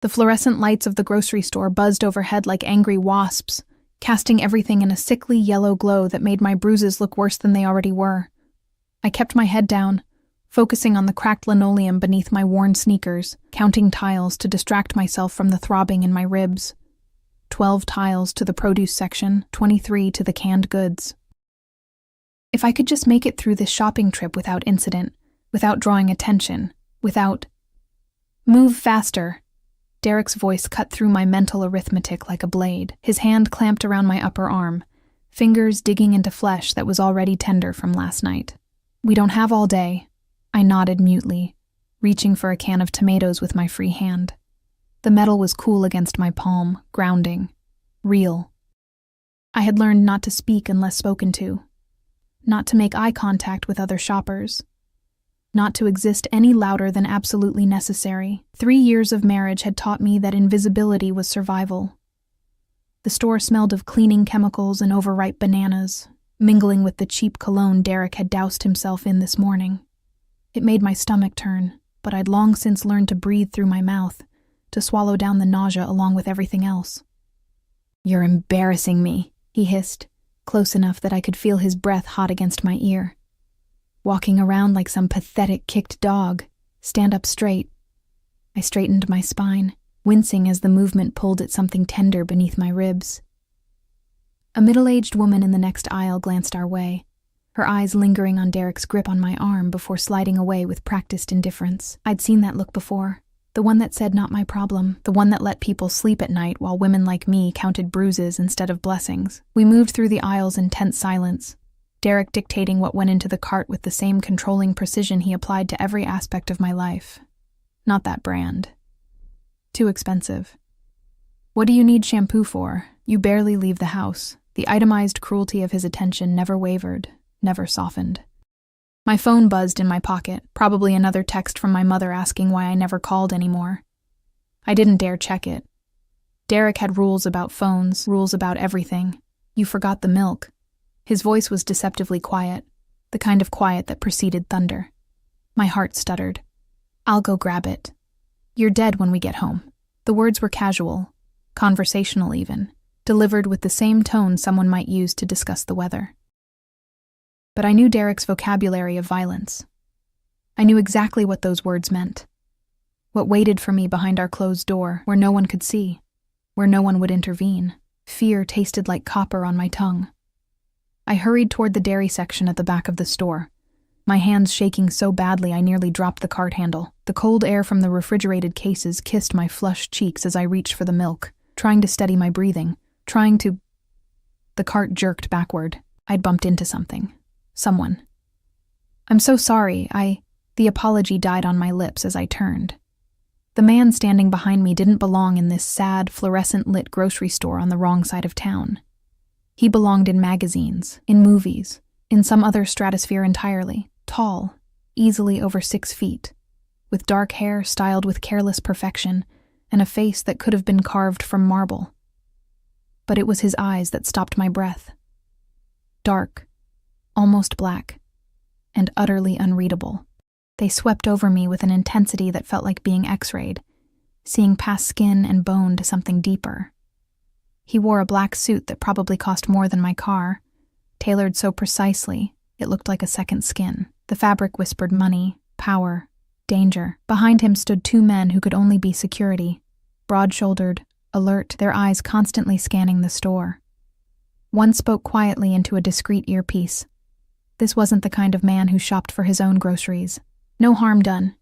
The fluorescent lights of the grocery store buzzed overhead like angry wasps, casting everything in a sickly yellow glow that made my bruises look worse than they already were. I kept my head down, focusing on the cracked linoleum beneath my worn sneakers, counting tiles to distract myself from the throbbing in my ribs. 12 tiles to the produce section, 23 to the canned goods. If I could just make it through this shopping trip without incident, without drawing attention, without... Move faster. Derek's voice cut through my mental arithmetic like a blade, his hand clamped around my upper arm, fingers digging into flesh that was already tender from last night. We don't have all day. I nodded mutely, reaching for a can of tomatoes with my free hand. The metal was cool against my palm, grounding. Real. I had learned not to speak unless spoken to, not to make eye contact with other shoppers, not to exist any louder than absolutely necessary. 3 years of marriage had taught me that invisibility was survival. The store smelled of cleaning chemicals and overripe bananas, mingling with the cheap cologne Derek had doused himself in this morning. It made my stomach turn, but I'd long since learned to breathe through my mouth, to swallow down the nausea along with everything else. "You're embarrassing me," he hissed, close enough that I could feel his breath hot against my ear. Walking around like some pathetic kicked dog. Stand up straight. I straightened my spine, wincing as the movement pulled at something tender beneath my ribs. A middle-aged woman in the next aisle glanced our way, her eyes lingering on Derek's grip on my arm before sliding away with practiced indifference. I'd seen that look before, the one that said not my problem, the one that let people sleep at night while women like me counted bruises instead of blessings. We moved through the aisles in tense silence, Derek dictating what went into the cart with the same controlling precision he applied to every aspect of my life. Not that brand. Too expensive. What do you need shampoo for? You barely leave the house. The itemized cruelty of his attention never wavered, never softened. My phone buzzed in my pocket, probably another text from my mother asking why I never called anymore. I didn't dare check it. Derek had rules about phones, rules about everything. You forgot the milk. His voice was deceptively quiet, the kind of quiet that preceded thunder. My heart stuttered. "I'll go grab it. You're dead when we get home." The words were casual, conversational even, delivered with the same tone someone might use to discuss the weather. But I knew Derek's vocabulary of violence. I knew exactly what those words meant. What waited for me behind our closed door, where no one could see, where no one would intervene. Fear tasted like copper on my tongue. I hurried toward the dairy section at the back of the store, my hands shaking so badly I nearly dropped the cart handle. The cold air from the refrigerated cases kissed my flushed cheeks as I reached for the milk, trying to steady my breathing, The cart jerked backward. I'd bumped into something. Someone. "I'm so sorry, The apology died on my lips as I turned. The man standing behind me didn't belong in this sad, fluorescent-lit grocery store on the wrong side of town. He belonged in magazines, in movies, in some other stratosphere entirely, tall, easily over 6 feet, with dark hair styled with careless perfection, and a face that could have been carved from marble. But it was his eyes that stopped my breath. Dark, almost black, and utterly unreadable. They swept over me with an intensity that felt like being X-rayed, seeing past skin and bone to something deeper. He wore a black suit that probably cost more than my car, tailored so precisely it looked like a second skin. The fabric whispered money, power, danger. Behind him stood 2 men who could only be security, broad-shouldered, alert, their eyes constantly scanning the store. One spoke quietly into a discreet earpiece. This wasn't the kind of man who shopped for his own groceries. No harm done.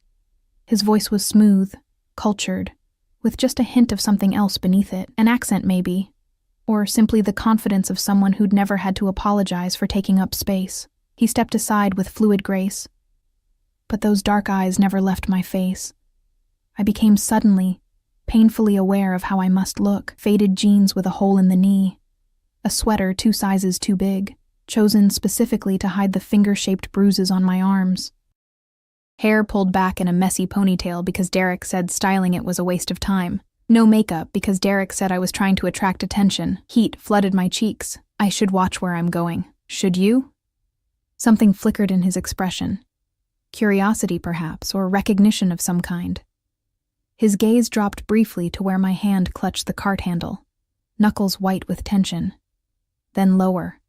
His voice was smooth, cultured, with just a hint of something else beneath it. An accent, maybe. Or simply the confidence of someone who'd never had to apologize for taking up space. He stepped aside with fluid grace. But those dark eyes never left my face. I became suddenly, painfully aware of how I must look. Faded jeans with a hole in the knee. A sweater 2 sizes too big, chosen specifically to hide the finger-shaped bruises on my arms. Hair pulled back in a messy ponytail because Derek said styling it was a waste of time. No makeup because Derek said I was trying to attract attention. Heat flooded my cheeks. I should watch where I'm going. Should you? Something flickered in his expression. Curiosity, perhaps, or recognition of some kind. His gaze dropped briefly to where my hand clutched the cart handle, knuckles white with tension. Then lower,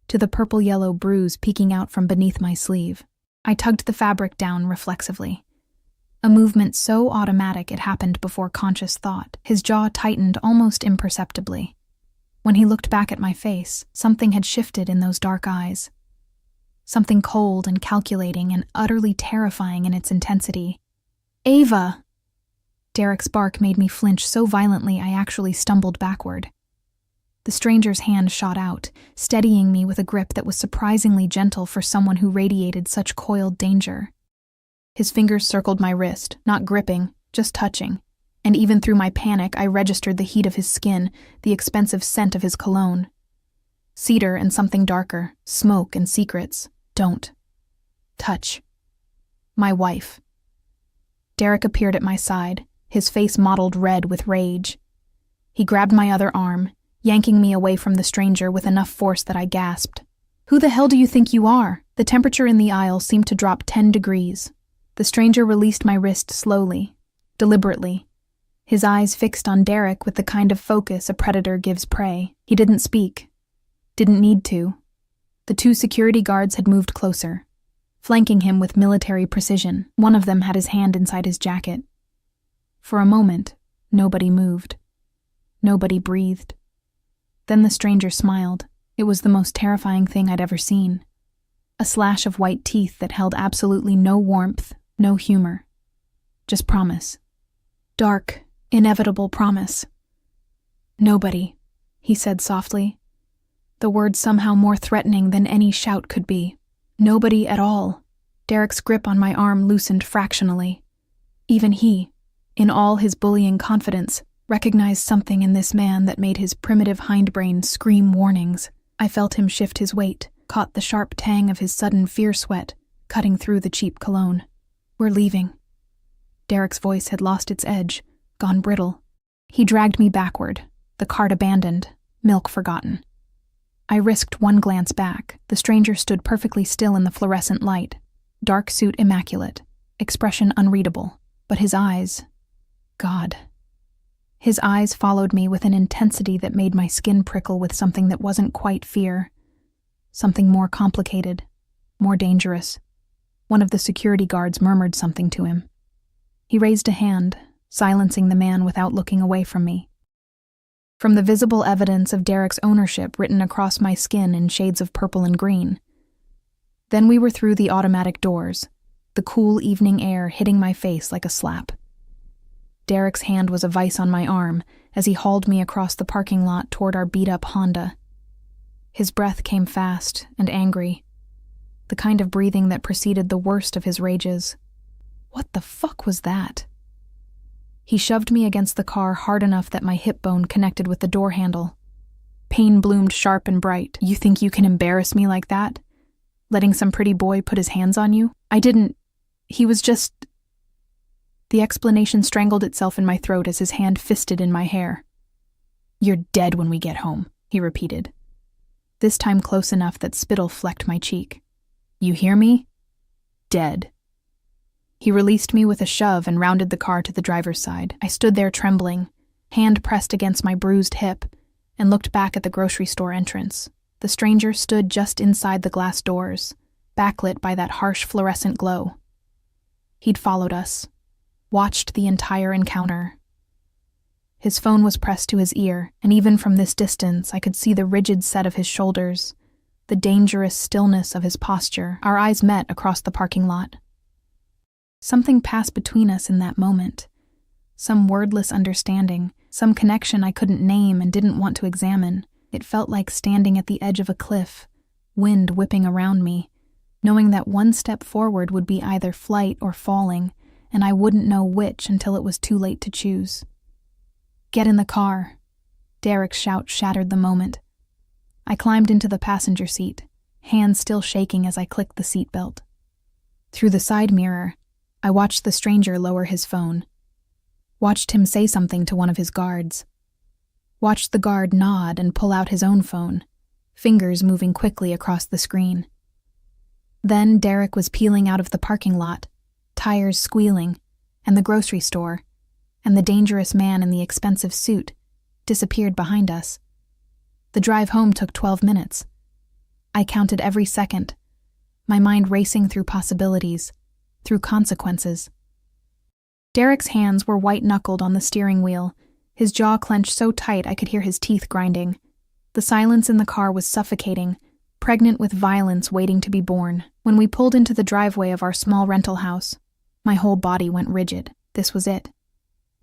to the purple-yellow bruise peeking out from beneath my sleeve. I tugged the fabric down reflexively. A movement so automatic it happened before conscious thought. His jaw tightened almost imperceptibly. When he looked back at my face, something had shifted in those dark eyes. Something cold and calculating and utterly terrifying in its intensity. "Ava!" Derek's bark made me flinch so violently I actually stumbled backward. The stranger's hand shot out, steadying me with a grip that was surprisingly gentle for someone who radiated such coiled danger. His fingers circled my wrist, not gripping, just touching, and even through my panic I registered the heat of his skin, the expensive scent of his cologne. Cedar and something darker, smoke and secrets. Don't touch my wife. Derek appeared at my side, his face mottled red with rage. He grabbed my other arm, yanking me away from the stranger with enough force that I gasped. "Who the hell do you think you are?" The temperature in the aisle seemed to drop 10 degrees. The stranger released my wrist slowly, deliberately, his eyes fixed on Derek with the kind of focus a predator gives prey. He didn't speak. Didn't need to. The 2 security guards had moved closer, flanking him with military precision. One of them had his hand inside his jacket. For a moment, nobody moved. Nobody breathed. Then the stranger smiled. It was the most terrifying thing I'd ever seen. A slash of white teeth that held absolutely no warmth, no humor. Just promise. Dark, inevitable promise. "Nobody," he said softly. The word somehow more threatening than any shout could be. Nobody at all. Derek's grip on my arm loosened fractionally. Even he, in all his bullying confidence, recognized something in this man that made his primitive hindbrain scream warnings. I felt him shift his weight, caught the sharp tang of his sudden fear sweat, cutting through the cheap cologne. "We're leaving." Derek's voice had lost its edge, gone brittle. He dragged me backward, the cart abandoned, milk forgotten. I risked one glance back. The stranger stood perfectly still in the fluorescent light, dark suit immaculate, expression unreadable, but his eyes... God. His eyes followed me with an intensity that made my skin prickle with something that wasn't quite fear. Something more complicated, more dangerous. One of the security guards murmured something to him. He raised a hand, silencing the man without looking away from me. From the visible evidence of Derek's ownership written across my skin in shades of purple and green. Then we were through the automatic doors, the cool evening air hitting my face like a slap. Derek's hand was a vice on my arm as he hauled me across the parking lot toward our beat-up Honda. His breath came fast and angry, the kind of breathing that preceded the worst of his rages. What the fuck was that? He shoved me against the car hard enough that my hip bone connected with the door handle. Pain bloomed sharp and bright. "You think you can embarrass me like that? Letting some pretty boy put his hands on you? I didn't. He was just..." The explanation strangled itself in my throat as his hand fisted in my hair. "You're dead when we get home," he repeated, this time close enough that spittle flecked my cheek. "You hear me? Dead." He released me with a shove and rounded the car to the driver's side. I stood there trembling, hand pressed against my bruised hip, and looked back at the grocery store entrance. The stranger stood just inside the glass doors, backlit by that harsh fluorescent glow. He'd followed us, watched the entire encounter. His phone was pressed to his ear, and even from this distance I could see the rigid set of his shoulders, the dangerous stillness of his posture. Our eyes met across the parking lot. Something passed between us in that moment. Some wordless understanding, some connection I couldn't name and didn't want to examine. It felt like standing at the edge of a cliff, wind whipping around me, knowing that one step forward would be either flight or falling, and I wouldn't know which until it was too late to choose. "Get in the car." Derek's shout shattered the moment. I climbed into the passenger seat, hands still shaking as I clicked the seatbelt. Through the side mirror, I watched the stranger lower his phone. Watched him say something to one of his guards. Watched the guard nod and pull out his own phone, fingers moving quickly across the screen. Then Derek was peeling out of the parking lot, tires squealing, and the grocery store, and the dangerous man in the expensive suit disappeared behind us. The drive home took 12 minutes. I counted every second, my mind racing through possibilities, through consequences. Derek's hands were white-knuckled on the steering wheel, his jaw clenched so tight I could hear his teeth grinding. The silence in the car was suffocating, pregnant with violence waiting to be born. When we pulled into the driveway of our small rental house, my whole body went rigid. This was it.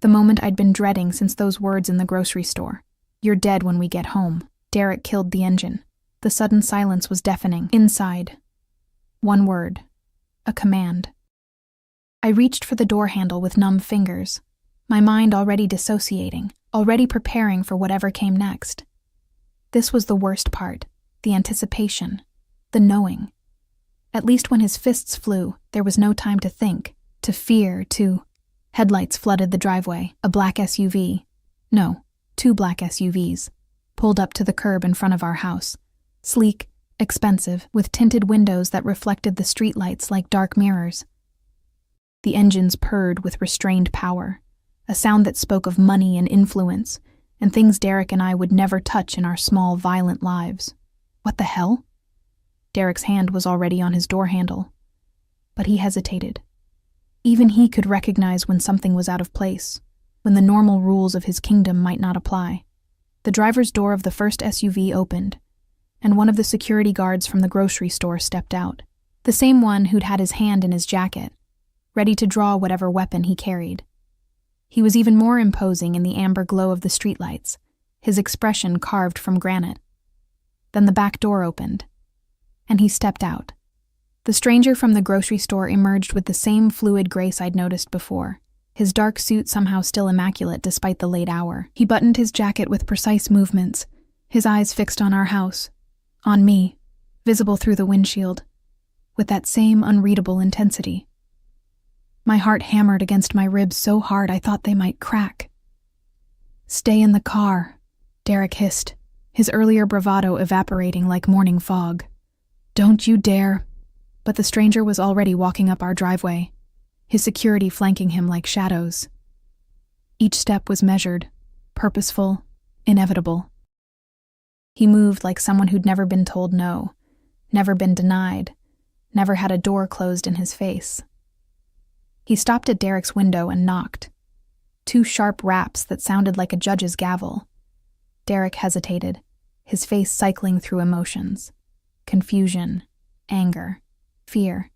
The moment I'd been dreading since those words in the grocery store. "You're dead when we get home." Derek killed the engine. The sudden silence was deafening. Inside. One word. A command. I reached for the door handle with numb fingers, my mind already dissociating, already preparing for whatever came next. This was the worst part, the anticipation, the knowing. At least when his fists flew, there was no time to think, to fear, to... Headlights flooded the driveway. A black SUV. No, 2 black SUVs. Pulled up to the curb in front of our house. Sleek, expensive, with tinted windows that reflected the streetlights like dark mirrors. The engines purred with restrained power, a sound that spoke of money and influence, and things Derek and I would never touch in our small, violent lives. What the hell? Derek's hand was already on his door handle. But he hesitated. Even he could recognize when something was out of place, when the normal rules of his kingdom might not apply. The driver's door of the first SUV opened, and one of the security guards from the grocery store stepped out, the same one who'd had his hand in his jacket, ready to draw whatever weapon he carried. He was even more imposing in the amber glow of the streetlights, his expression carved from granite. Then the back door opened, and he stepped out. The stranger from the grocery store emerged with the same fluid grace I'd noticed before, his dark suit somehow still immaculate despite the late hour. He buttoned his jacket with precise movements, his eyes fixed on our house, on me, visible through the windshield, with that same unreadable intensity. My heart hammered against my ribs so hard I thought they might crack. "Stay in the car," Derek hissed, his earlier bravado evaporating like morning fog. "Don't you dare." But the stranger was already walking up our driveway, his security flanking him like shadows. Each step was measured, purposeful, inevitable. He moved like someone who'd never been told no, never been denied, never had a door closed in his face. He stopped at Derek's window and knocked. 2 sharp raps that sounded like a judge's gavel. Derek hesitated, his face cycling through emotions. Confusion, anger, fear.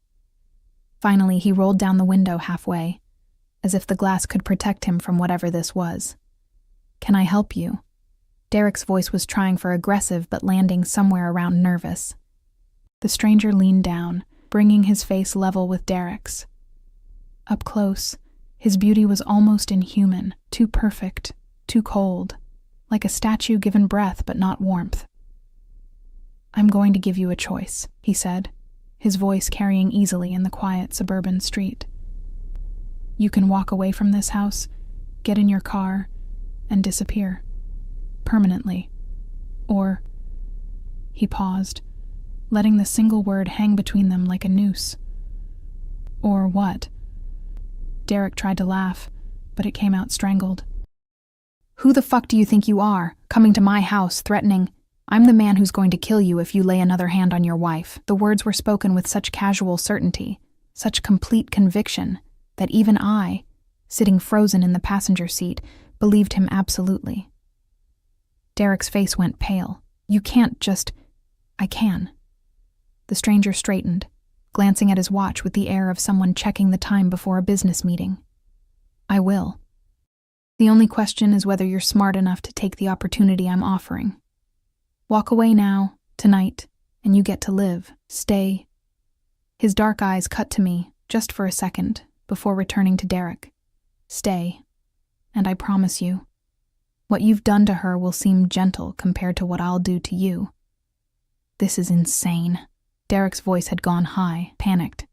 Finally, he rolled down the window halfway, as if the glass could protect him from whatever this was. "Can I help you?" Derek's voice was trying for aggressive but landing somewhere around nervous. The stranger leaned down, bringing his face level with Derek's. Up close, his beauty was almost inhuman, too perfect, too cold, like a statue given breath but not warmth. "I'm going to give you a choice," he said, his voice carrying easily in the quiet suburban street. "You can walk away from this house, get in your car, and disappear. Permanently. Or..." He paused, letting the single word hang between them like a noose. "Or what?" Derek tried to laugh, but it came out strangled. "Who the fuck do you think you are, coming to my house threatening... I'm the man who's going to kill you if you lay another hand on your wife." The words were spoken with such casual certainty, such complete conviction, that even I, sitting frozen in the passenger seat, believed him absolutely. Derek's face went pale. "You can't just..." "I can." The stranger straightened, glancing at his watch with the air of someone checking the time before a business meeting. "I will. The only question is whether you're smart enough to take the opportunity I'm offering. Walk away now, tonight, and you get to live. Stay." His dark eyes cut to me, just for a second, before returning to Derek. "Stay, and I promise you, what you've done to her will seem gentle compared to what I'll do to you." "This is insane." Derek's voice had gone high, panicked.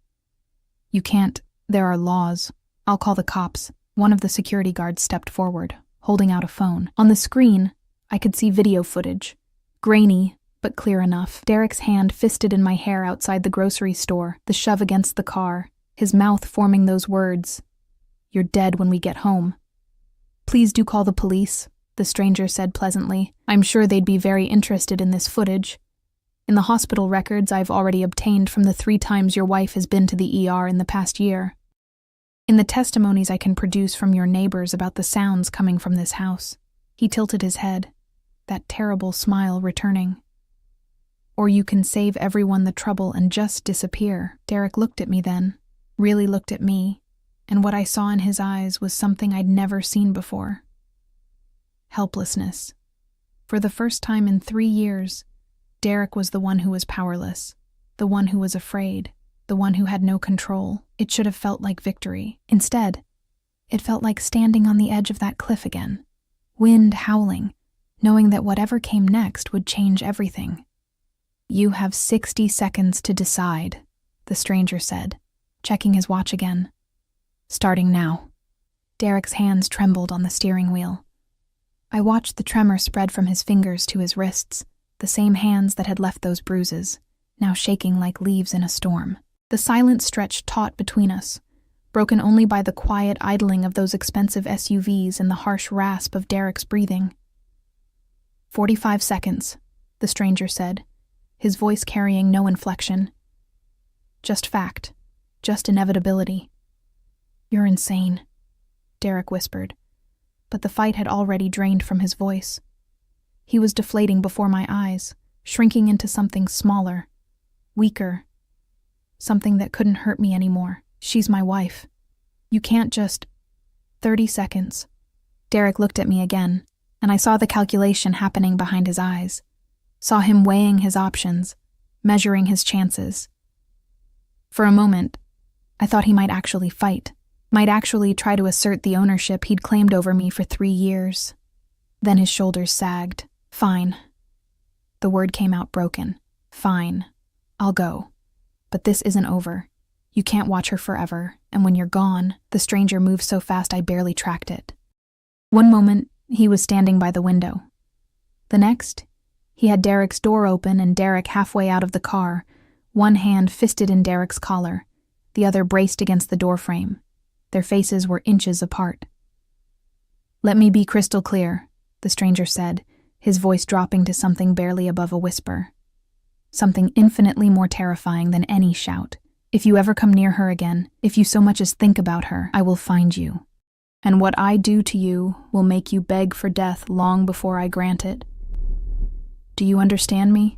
"You can't. There are laws. I'll call the cops." One of the security guards stepped forward, holding out a phone. On the screen, I could see video footage. Grainy, but clear enough. Derek's hand fisted in my hair outside the grocery store, the shove against the car, his mouth forming those words, "You're dead when we get home." Please do call the police, the stranger said pleasantly. I'm sure they'd be very interested in this footage. In the hospital records I've already obtained from the 3 times your wife has been to the ER in the past year. In the testimonies I can produce from your neighbors about the sounds coming from this house. He tilted his head, that terrible smile returning. Or you can save everyone the trouble and just disappear. Derek looked at me then, really looked at me, and what I saw in his eyes was something I'd never seen before. Helplessness. For the first time in 3 years, Derek was the one who was powerless, the one who was afraid, the one who had no control. It should have felt like victory. Instead, it felt like standing on the edge of that cliff again, wind howling, knowing that whatever came next would change everything. You have 60 seconds to decide, the stranger said, checking his watch again. Starting now. Derek's hands trembled on the steering wheel. I watched the tremor spread from his fingers to his wrists, the same hands that had left those bruises, now shaking like leaves in a storm. The silence stretched taut between us, broken only by the quiet idling of those expensive SUVs and the harsh rasp of Derek's breathing. 45 seconds, the stranger said, his voice carrying no inflection. Just fact, just inevitability. You're insane, Derek whispered, but the fight had already drained from his voice. He was deflating before my eyes, shrinking into something smaller, weaker, something that couldn't hurt me anymore. She's my wife. You can't just... 30 seconds. Derek looked at me again, and I saw the calculation happening behind his eyes. Saw him weighing his options, measuring his chances. For a moment, I thought he might actually fight, might actually try to assert the ownership he'd claimed over me for 3 years. Then his shoulders sagged. Fine. The word came out broken. Fine. I'll go. But this isn't over. You can't watch her forever, and when you're gone, the stranger moved so fast I barely tracked it. One moment, he was standing by the window. The next, he had Derek's door open and Derek halfway out of the car, one hand fisted in Derek's collar, the other braced against the doorframe. Their faces were inches apart. Let me be crystal clear, the stranger said, his voice dropping to something barely above a whisper. Something infinitely more terrifying than any shout. If you ever come near her again, if you so much as think about her, I will find you. And what I do to you will make you beg for death long before I grant it. Do you understand me?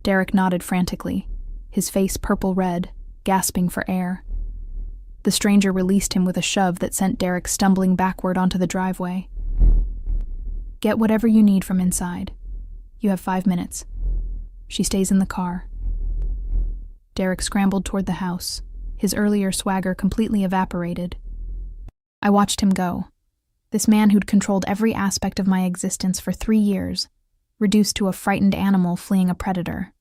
Derek nodded frantically, his face purple-red, gasping for air. The stranger released him with a shove that sent Derek stumbling backward onto the driveway. Get whatever you need from inside. You have 5 minutes. She stays in the car. Derek scrambled toward the house, his earlier swagger completely evaporated. I watched him go. This man who'd controlled every aspect of my existence for 3 years, reduced to a frightened animal fleeing a predator.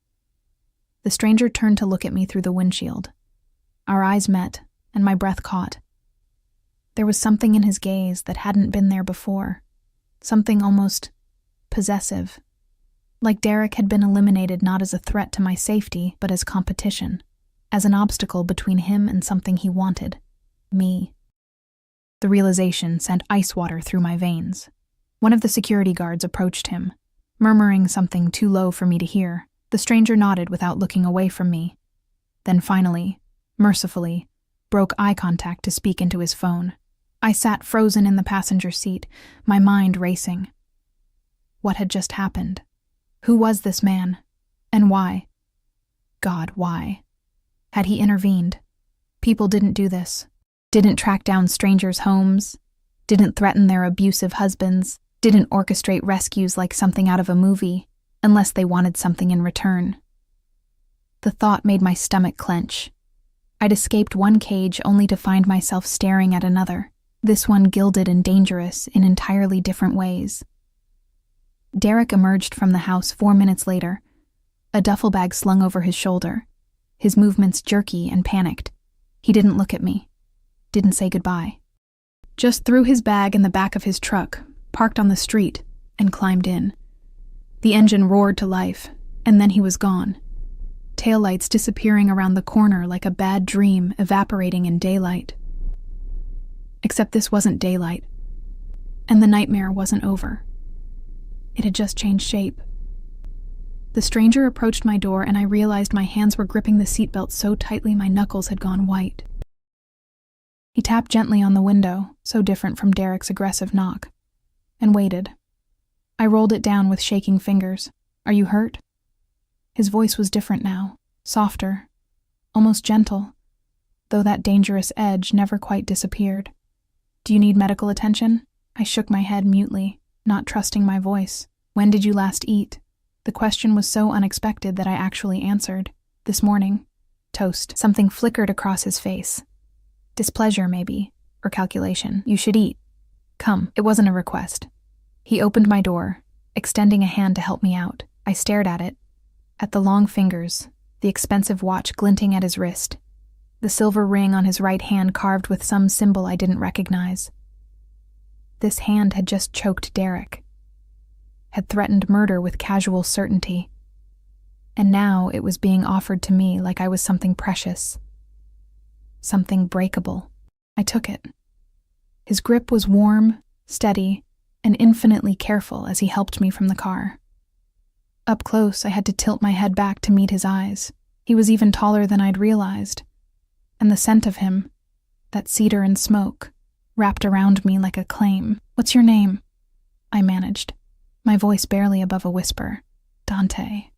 The stranger turned to look at me through the windshield. Our eyes met, and my breath caught. There was something in his gaze that hadn't been there before, something almost possessive. Like Derek had been eliminated not as a threat to my safety, but as competition, as an obstacle between him and something he wanted, me. The realization sent ice water through my veins. One of the security guards approached him, murmuring something too low for me to hear. The stranger nodded without looking away from me. Then finally, mercifully, broke eye contact to speak into his phone. I sat frozen in the passenger seat, my mind racing. What had just happened? Who was this man? And why? God, why? Had he intervened? People didn't do this. Didn't track down strangers' homes. Didn't threaten their abusive husbands. Didn't orchestrate rescues like something out of a movie, unless they wanted something in return. The thought made my stomach clench. I'd escaped one cage only to find myself staring at another, this one gilded and dangerous in entirely different ways. Derek emerged from the house 4 minutes later, a duffel bag slung over his shoulder, his movements jerky and panicked. He didn't look at me, didn't say goodbye. Just threw his bag in the back of his truck, parked on the street, and climbed in. The engine roared to life, and then he was gone. Taillights disappearing around the corner like a bad dream evaporating in daylight. Except this wasn't daylight. And the nightmare wasn't over. It had just changed shape. The stranger approached my door and I realized my hands were gripping the seatbelt so tightly my knuckles had gone white. He tapped gently on the window, so different from Derek's aggressive knock, and waited. I rolled it down with shaking fingers. "Are you hurt?" His voice was different now, softer, almost gentle, though that dangerous edge never quite disappeared. "Do you need medical attention?" I shook my head mutely, not trusting my voice. "When did you last eat?" The question was so unexpected that I actually answered. "This morning." "Toast." Something flickered across his face. Displeasure, maybe, or calculation. "You should eat. Come." It wasn't a request. He opened my door, extending a hand to help me out. I stared at it, at the long fingers, the expensive watch glinting at his wrist, the silver ring on his right hand carved with some symbol I didn't recognize. This hand had just choked Derek, had threatened murder with casual certainty, and now it was being offered to me like I was something precious, something breakable. I took it. His grip was warm, steady, and infinitely careful as he helped me from the car. Up close, I had to tilt my head back to meet his eyes. He was even taller than I'd realized, and the scent of him, that cedar and smoke, wrapped around me like a claim. "What's your name?" I managed, my voice barely above a whisper. "Dante."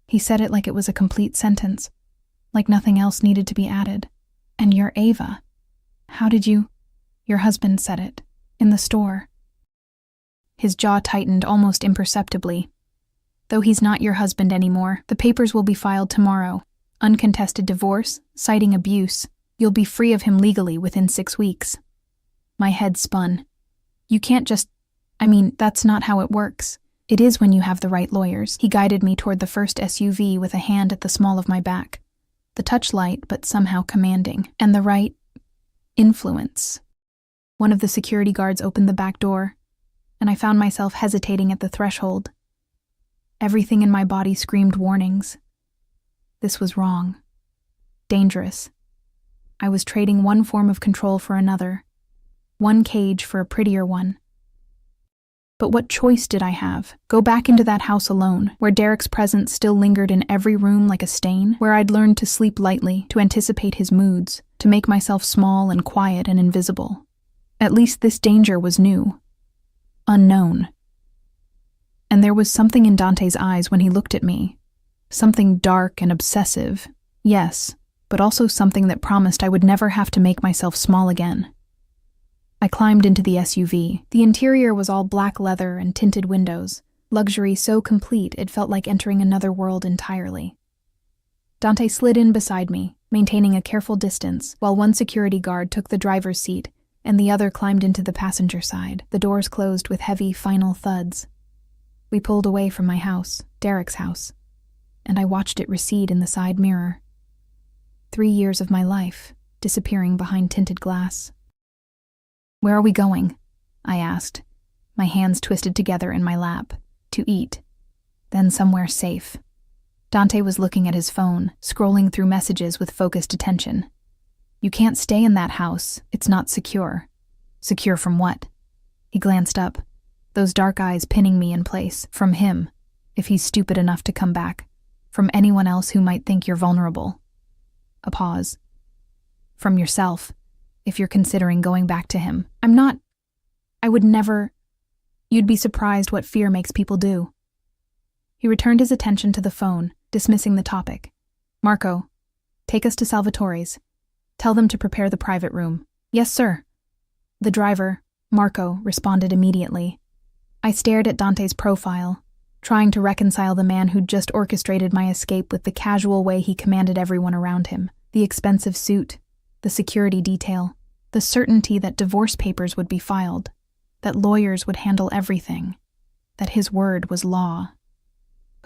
He said it like it was a complete sentence, like nothing else needed to be added. "And you're Ava. How did you—" "Your husband said it. In the store." His jaw tightened almost imperceptibly. "Though he's not your husband anymore, the papers will be filed tomorrow. Uncontested divorce, citing abuse. You'll be free of him legally within 6 weeks." My head spun. "You can't just— that's not how it works." "It is when you have the right lawyers." He guided me toward the first SUV with a hand at the small of my back. The touch light, but somehow commanding. "And the right influence." One of the security guards opened the back door, and I found myself hesitating at the threshold. Everything in my body screamed warnings. This was wrong. Dangerous. I was trading one form of control for another, one cage for a prettier one. But what choice did I have? Go back into that house alone, where Derek's presence still lingered in every room like a stain, where I'd learned to sleep lightly, to anticipate his moods, to make myself small and quiet and invisible. At least this danger was new. Unknown. And there was something in Dante's eyes when he looked at me. Something dark and obsessive, yes, but also something that promised I would never have to make myself small again. I climbed into the SUV. The interior was all black leather and tinted windows, luxury so complete it felt like entering another world entirely. Dante slid in beside me, maintaining a careful distance, while one security guard took the driver's seat and the other climbed into the passenger side. The doors closed with heavy, final thuds. We pulled away from my house, Derek's house, and I watched it recede in the side mirror. 3 years of my life, disappearing behind tinted glass. "Where are we going?" I asked, my hands twisted together in my lap. "To eat. Then somewhere safe." Dante was looking at his phone, scrolling through messages with focused attention. "You can't stay in that house. It's not secure." "Secure from what?" He glanced up, those dark eyes pinning me in place. "From him, if he's stupid enough to come back. From anyone else who might think you're vulnerable." A pause. "From yourself, if you're considering going back to him." I would never. You'd be surprised what fear makes people do." He returned his attention to the phone, dismissing the topic. "Marco, take us to Salvatore's. Tell them to prepare the private room." "Yes, sir." The driver, Marco, responded immediately. I stared at Dante's profile, trying to reconcile the man who'd just orchestrated my escape with the casual way he commanded everyone around him. The expensive suit, the security detail, the certainty that divorce papers would be filed, that lawyers would handle everything, that his word was law.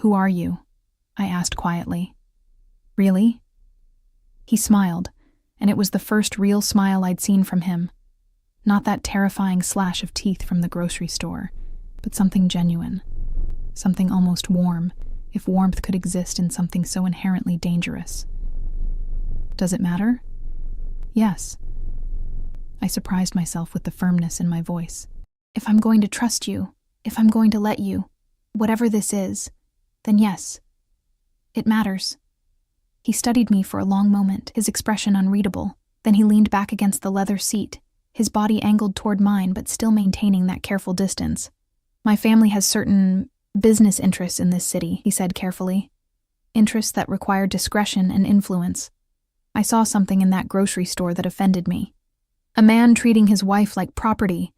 "Who are you?" I asked quietly. "Really?" He smiled, and it was the first real smile I'd seen from him. Not that terrifying slash of teeth from the grocery store, but something genuine, something almost warm, if warmth could exist in something so inherently dangerous. "Does it matter?" "Yes." I surprised myself with the firmness in my voice. If I'm going to trust you, if I'm going to let you, whatever this is, then yes, it matters. He studied me for a long moment, his expression unreadable. Then he leaned back against the leather seat, his body angled toward mine but still maintaining that careful distance. My family has certain business interests in this city, he said carefully. Interests that require discretion and influence. I saw something in that grocery store that offended me. A man treating his wife like property,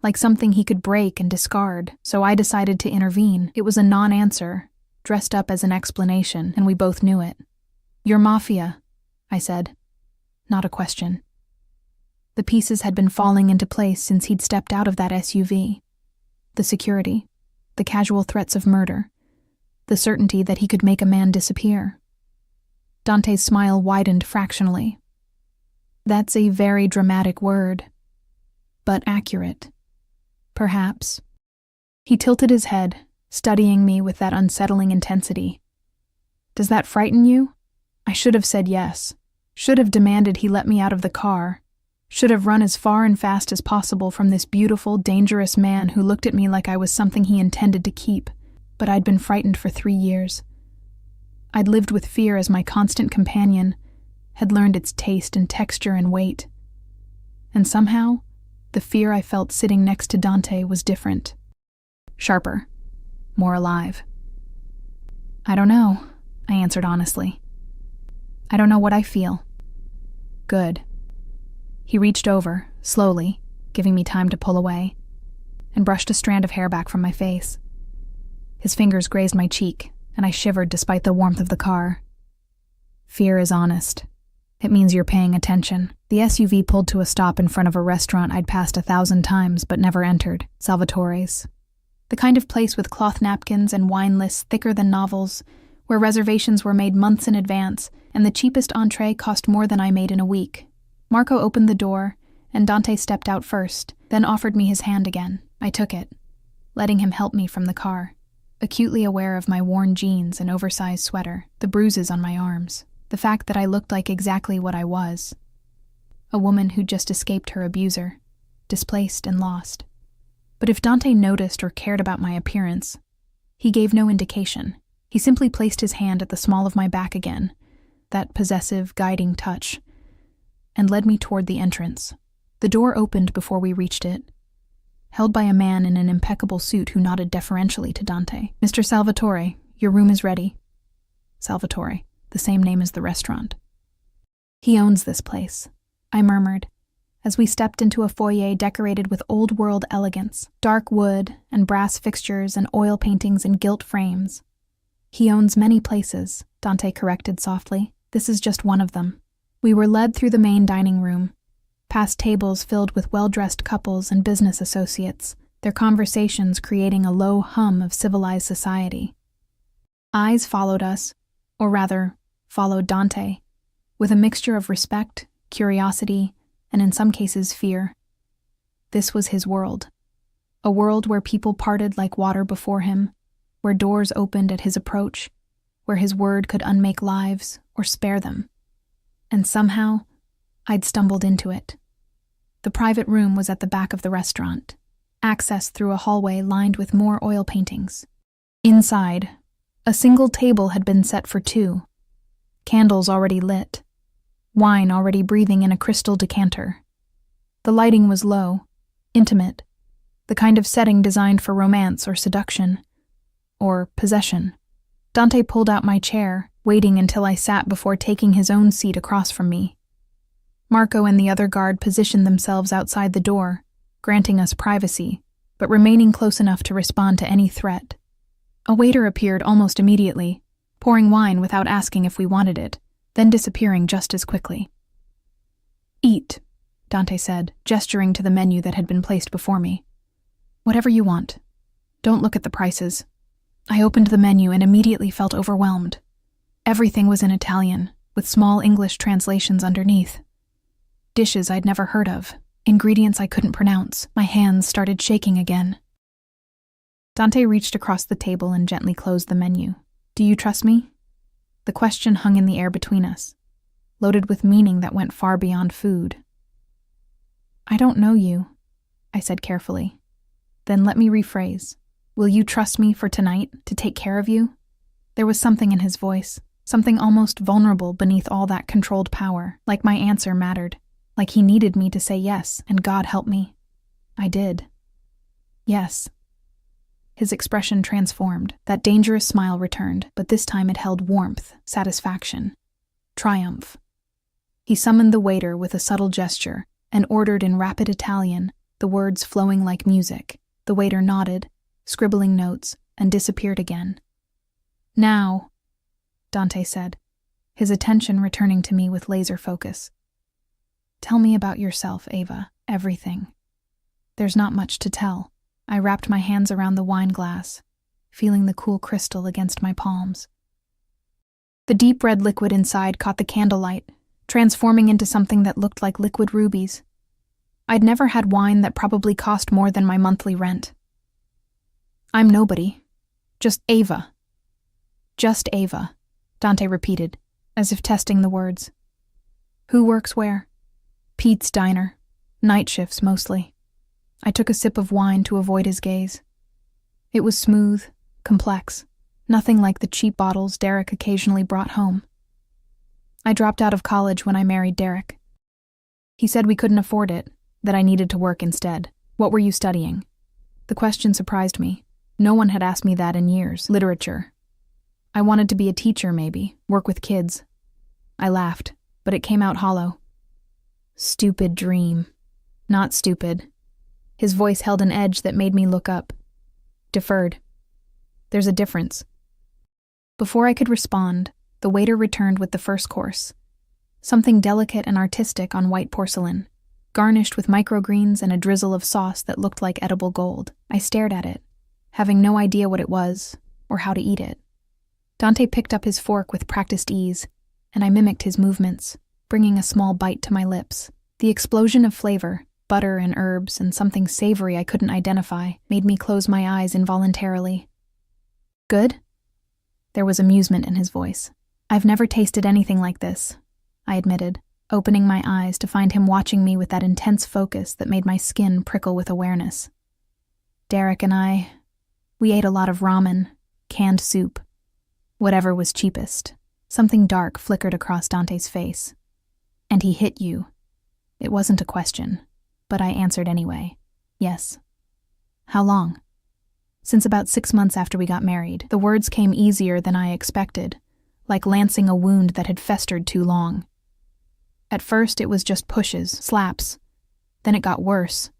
like something he could break and discard, so I decided to intervene. It was a non-answer, dressed up as an explanation, and we both knew it. "You're Mafia," I said. Not a question. The pieces had been falling into place since he'd stepped out of that SUV. The security, the casual threats of murder, the certainty that he could make a man disappear. Dante's smile widened fractionally. That's a very dramatic word, but accurate. Perhaps. He tilted his head, studying me with that unsettling intensity. "Does that frighten you?" I should have said yes. Should have demanded he let me out of the car. Should have run as far and fast as possible from this beautiful, dangerous man who looked at me like I was something he intended to keep. But I'd been frightened for 3 years. I'd lived with fear as my constant companion, had learned its taste and texture and weight. And somehow, the fear I felt sitting next to Dante was different. Sharper. More alive. "I don't know," I answered honestly. "I don't know what I feel." "Good." He reached over, slowly, giving me time to pull away, and brushed a strand of hair back from my face. His fingers grazed my cheek, and I shivered despite the warmth of the car. "Fear is honest. It means you're paying attention." The SUV pulled to a stop in front of a restaurant I'd passed 1,000 times but never entered, Salvatore's. The kind of place with cloth napkins and wine lists thicker than novels, where reservations were made months in advance, and the cheapest entree cost more than I made in a week. Marco opened the door, and Dante stepped out first, then offered me his hand again. I took it, letting him help me from the car, acutely aware of my worn jeans and oversized sweater, the bruises on my arms, the fact that I looked like exactly what I was. A woman who'd just escaped her abuser, displaced and lost. But if Dante noticed or cared about my appearance, he gave no indication. He simply placed his hand at the small of my back again, that possessive, guiding touch, and led me toward the entrance. The door opened before we reached it, held by a man in an impeccable suit who nodded deferentially to Dante. "Mr. Salvatore, your room is ready." Salvatore, the same name as the restaurant. "He owns this place," I murmured, as we stepped into a foyer decorated with old-world elegance, dark wood and brass fixtures and oil paintings in gilt frames. "He owns many places," Dante corrected softly. "This is just one of them." We were led through the main dining room, past tables filled with well-dressed couples and business associates, their conversations creating a low hum of civilized society. Eyes followed us, or rather, followed Dante, with a mixture of respect, curiosity, and in some cases fear. This was his world, a world where people parted like water before him, where doors opened at his approach, where his word could unmake lives or spare them. And somehow, I'd stumbled into it. The private room was at the back of the restaurant, access through a hallway lined with more oil paintings. Inside, a single table had been set for 2, candles already lit, wine already breathing in a crystal decanter. The lighting was low, intimate, the kind of setting designed for romance or seduction, or possession. Dante pulled out my chair, waiting until I sat before taking his own seat across from me. Marco and the other guard positioned themselves outside the door, granting us privacy, but remaining close enough to respond to any threat. A waiter appeared almost immediately, pouring wine without asking if we wanted it, then disappearing just as quickly. "Eat," Dante said, gesturing to the menu that had been placed before me. "Whatever you want. Don't look at the prices." I opened the menu and immediately felt overwhelmed. Everything was in Italian, with small English translations underneath. Dishes I'd never heard of, ingredients I couldn't pronounce. My hands started shaking again. Dante reached across the table and gently closed the menu. "Do you trust me?" The question hung in the air between us, loaded with meaning that went far beyond food. "I don't know you," I said carefully. Then let me rephrase. Will you trust me for tonight to take care of you? There was something in his voice, something almost vulnerable beneath all that controlled power, like my answer mattered, like he needed me to say yes, and God help me. I did. Yes. His expression transformed. That dangerous smile returned, but this time it held warmth, satisfaction, triumph. He summoned the waiter with a subtle gesture and ordered in rapid Italian, the words flowing like music. The waiter nodded, scribbling notes, and disappeared again. Now, Dante said, his attention returning to me with laser focus. Tell me about yourself, Ava, everything. There's not much to tell. I wrapped my hands around the wine glass, feeling the cool crystal against my palms. The deep red liquid inside caught the candlelight, transforming into something that looked like liquid rubies. I'd never had wine that probably cost more than my monthly rent. I'm nobody. Just Ava. Just Ava, Dante repeated, as if testing the words. Who works where? Pete's diner. Night shifts, mostly. I took a sip of wine to avoid his gaze. It was smooth, complex, nothing like the cheap bottles Derek occasionally brought home. I dropped out of college when I married Derek. He said we couldn't afford it, that I needed to work instead. What were you studying? The question surprised me. No one had asked me that in years. Literature. I wanted to be a teacher, maybe, work with kids. I laughed, but it came out hollow. Stupid dream. Not stupid. His voice held an edge that made me look up. Deferred. There's a difference. Before I could respond, the waiter returned with the first course. Something delicate and artistic on white porcelain, garnished with microgreens and a drizzle of sauce that looked like edible gold. I stared at it, having no idea what it was or how to eat it. Dante picked up his fork with practiced ease, and I mimicked his movements, bringing a small bite to my lips. The explosion of flavor, butter and herbs and something savory I couldn't identify, made me close my eyes involuntarily. Good? There was amusement in his voice. I've never tasted anything like this, I admitted, opening my eyes to find him watching me with that intense focus that made my skin prickle with awareness. Derek and we ate a lot of ramen, canned soup, whatever was cheapest. Something dark flickered across Dante's face. And he hit you. It wasn't a question, but I answered anyway. Yes. How long? Since about 6 months after we got married. The words came easier than I expected, like lancing a wound that had festered too long. At first it was just pushes, slaps. Then it got worse.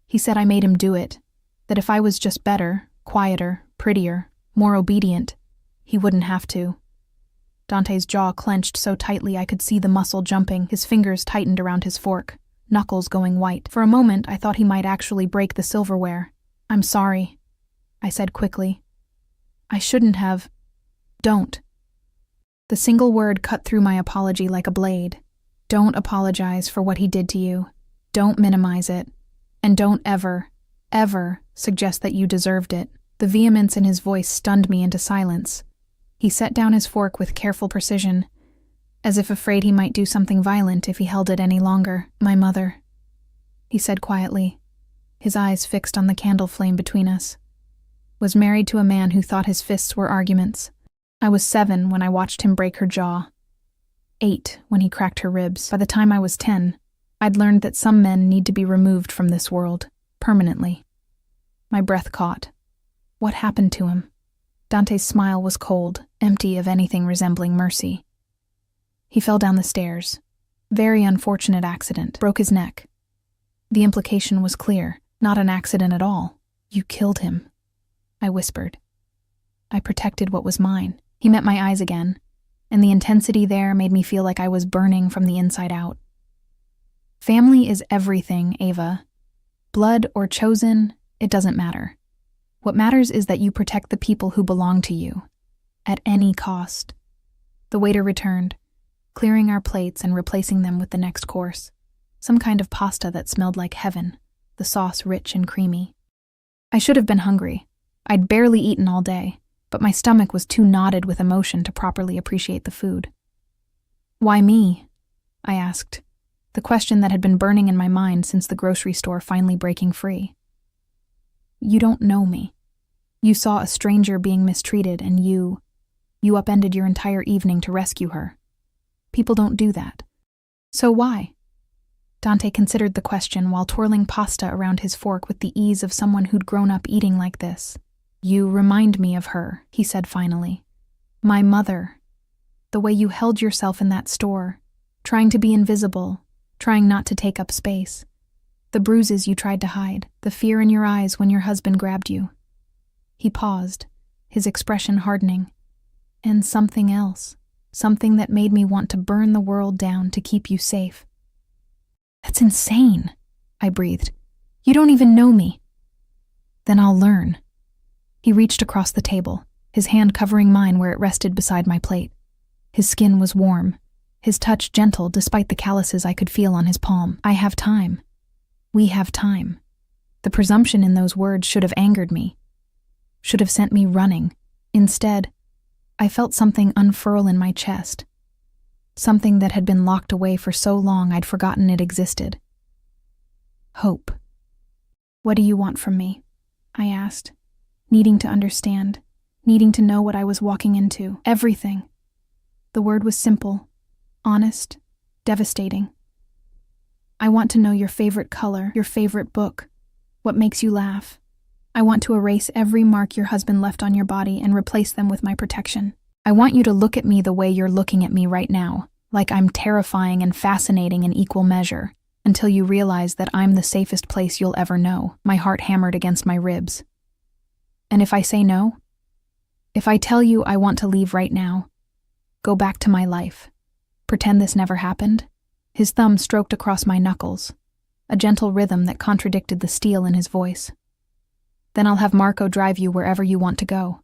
He said I made him do it, that if I was just better, quieter, prettier, more obedient, he wouldn't have to. Dante's jaw clenched so tightly I could see the muscle jumping, his fingers tightened around his fork, knuckles going white. For a moment I thought he might actually break the silverware. I'm sorry, I said quickly. I shouldn't have. Don't. The single word cut through my apology like a blade. Don't apologize for what he did to you. Don't minimize it. And don't ever, ever suggest that you deserved it. The vehemence in his voice stunned me into silence. He set down his fork with careful precision, as if afraid he might do something violent if he held it any longer. My mother, he said quietly, his eyes fixed on the candle flame between us, was married to a man who thought his fists were arguments. I was 7 when I watched him break her jaw. 8 when he cracked her ribs. By the time I was 10, I'd learned that some men need to be removed from this world, permanently. My breath caught. What happened to him? Dante's smile was cold, empty of anything resembling mercy. He fell down the stairs. Very unfortunate accident. Broke his neck. The implication was clear. Not an accident at all. You killed him, I whispered. I protected what was mine. He met my eyes again, and the intensity there made me feel like I was burning from the inside out. Family is everything, Ava. Blood or chosen, it doesn't matter. What matters is that you protect the people who belong to you, at any cost. The waiter returned, clearing our plates and replacing them with the next course, some kind of pasta that smelled like heaven, the sauce rich and creamy. I should have been hungry. I'd barely eaten all day, but my stomach was too knotted with emotion to properly appreciate the food. Why me? I asked, the question that had been burning in my mind since the grocery store finally breaking free. You don't know me. You saw a stranger being mistreated and you upended your entire evening to rescue her. People don't do that. So why? Dante considered the question while twirling pasta around his fork with the ease of someone who'd grown up eating like this. You remind me of her, he said finally. My mother. The way you held yourself in that store, trying to be invisible, trying not to take up space. The bruises you tried to hide, the fear in your eyes when your husband grabbed you. He paused, his expression hardening. And something else, something that made me want to burn the world down to keep you safe. That's insane, I breathed. You don't even know me. Then I'll learn. He reached across the table, his hand covering mine where it rested beside my plate. His skin was warm, his touch gentle despite the calluses I could feel on his palm. I have time. We have time. The presumption in those words should have angered me, should have sent me running. Instead, I felt something unfurl in my chest, something that had been locked away for so long I'd forgotten it existed. Hope. What do you want from me? I asked, needing to understand, needing to know what I was walking into. Everything. The word was simple, honest, devastating. I want to know your favorite color, your favorite book, what makes you laugh. I want to erase every mark your husband left on your body and replace them with my protection. I want you to look at me the way you're looking at me right now, like I'm terrifying and fascinating in equal measure, until you realize that I'm the safest place you'll ever know. My heart hammered against my ribs. And if I say no? If I tell you I want to leave right now, go back to my life, pretend this never happened? His thumb stroked across my knuckles, a gentle rhythm that contradicted the steel in his voice. Then I'll have Marco drive you wherever you want to go.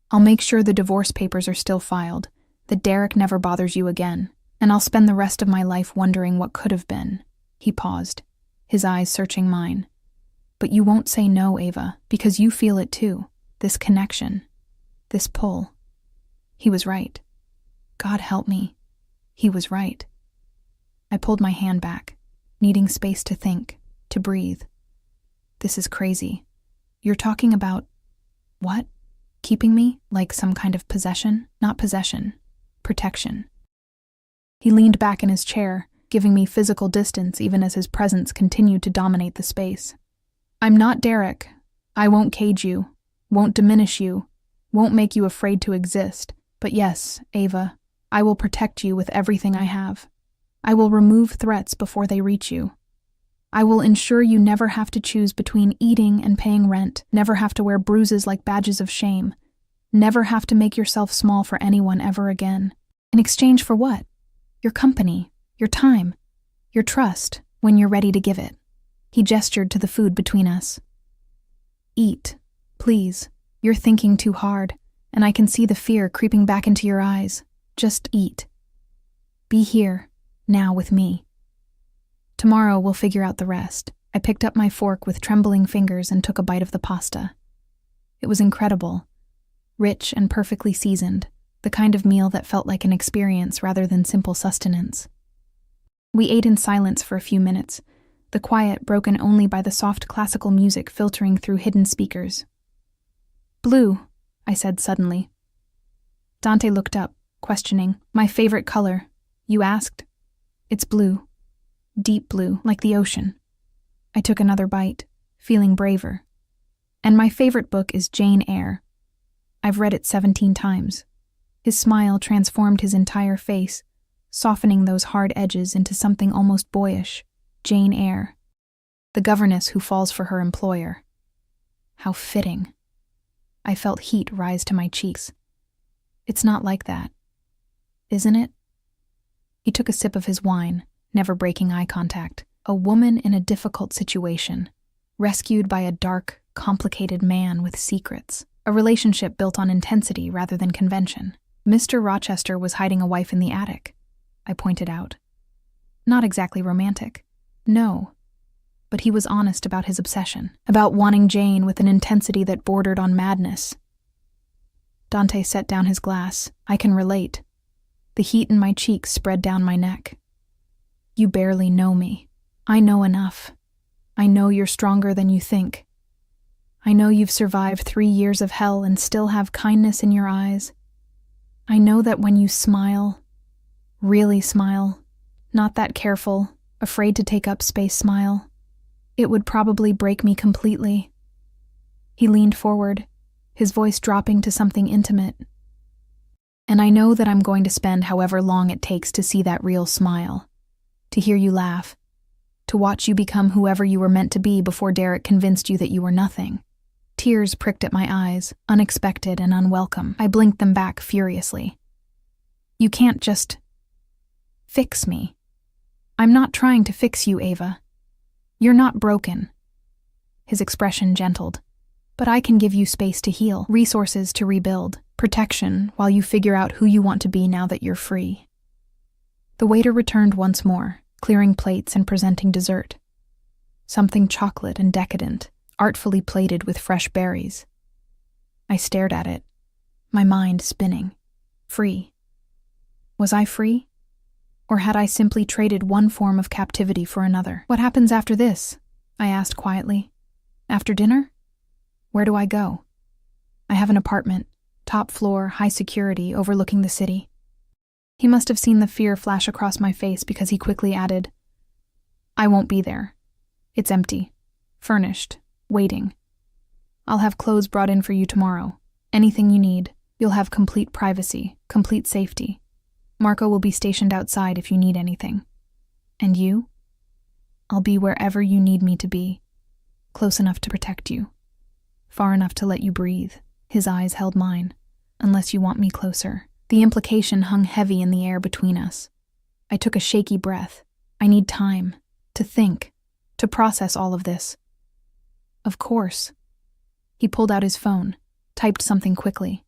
I'll make sure the divorce papers are still filed, that Derek never bothers you again, and I'll spend the rest of my life wondering what could have been. He paused, his eyes searching mine. But you won't say no, Ava, because you feel it too, this connection, this pull. He was right. God help me. He was right. I pulled my hand back, needing space to think, to breathe. This is crazy. You're talking about... what? Keeping me? Like some kind of possession? Not possession. Protection. He leaned back in his chair, giving me physical distance even as his presence continued to dominate the space. I'm not Derek. I won't cage you, won't diminish you, won't make you afraid to exist. But yes, Ava, I will protect you with everything I have. I will remove threats before they reach you. I will ensure you never have to choose between eating and paying rent, never have to wear bruises like badges of shame, never have to make yourself small for anyone ever again. In exchange for what? Your company, your time, your trust when you're ready to give it. He gestured to the food between us. Eat, please. You're thinking too hard, and I can see the fear creeping back into your eyes. Just eat. Be here, now with me. Tomorrow we'll figure out the rest. I picked up my fork with trembling fingers and took a bite of the pasta. It was incredible, rich and perfectly seasoned, the kind of meal that felt like an experience rather than simple sustenance. We ate in silence for a few minutes, the quiet broken only by the soft classical music filtering through hidden speakers. Blue, I said suddenly. Dante looked up, questioning. My favorite color, you asked? It's blue. Deep blue, like the ocean. I took another bite, feeling braver. And my favorite book is Jane Eyre. I've read it 17 times. His smile transformed his entire face, softening those hard edges into something almost boyish. Jane Eyre, the governess who falls for her employer. How fitting. I felt heat rise to my cheeks. It's not like that, isn't it? He took a sip of his wine, never breaking eye contact. A woman in a difficult situation, rescued by a dark, complicated man with secrets. A relationship built on intensity rather than convention. Mr. Rochester was hiding a wife in the attic, I pointed out. Not exactly romantic. No. But he was honest about his obsession, about wanting Jane with an intensity that bordered on madness. Dante set down his glass. I can relate. The heat in my cheeks spread down my neck. You barely know me. I know enough. I know you're stronger than you think. I know you've survived 3 years of hell and still have kindness in your eyes. I know that when you smile, really smile, not that careful, afraid to take up space smile, it would probably break me completely." He leaned forward, his voice dropping to something intimate. "And I know that I'm going to spend however long it takes to see that real smile, to hear you laugh, to watch you become whoever you were meant to be before Derek convinced you that you were nothing." Tears pricked at my eyes, unexpected and unwelcome. I blinked them back furiously. "You can't just fix me. I'm not trying to fix you, Ava. You're not broken." His expression gentled. "But I can give you space to heal, resources to rebuild, protection while you figure out who you want to be now that you're free." The waiter returned once more, clearing plates and presenting dessert. Something chocolate and decadent, artfully plated with fresh berries. I stared at it, my mind spinning. Free. Was I free? Or had I simply traded one form of captivity for another? "What happens after this?" I asked quietly. "After dinner? Where do I go?" "I have an apartment, top floor, high security, overlooking the city." He must have seen the fear flash across my face because he quickly added, "I won't be there. It's empty, furnished, waiting. I'll have clothes brought in for you tomorrow. Anything you need. You'll have complete privacy, complete safety. Marco will be stationed outside if you need anything. And you? I'll be wherever you need me to be, close enough to protect you, far enough to let you breathe." His eyes held mine. "Unless you want me closer." The implication hung heavy in the air between us. I took a shaky breath. I need time, to think, to process all of this. "Of course." He pulled out his phone, typed something quickly.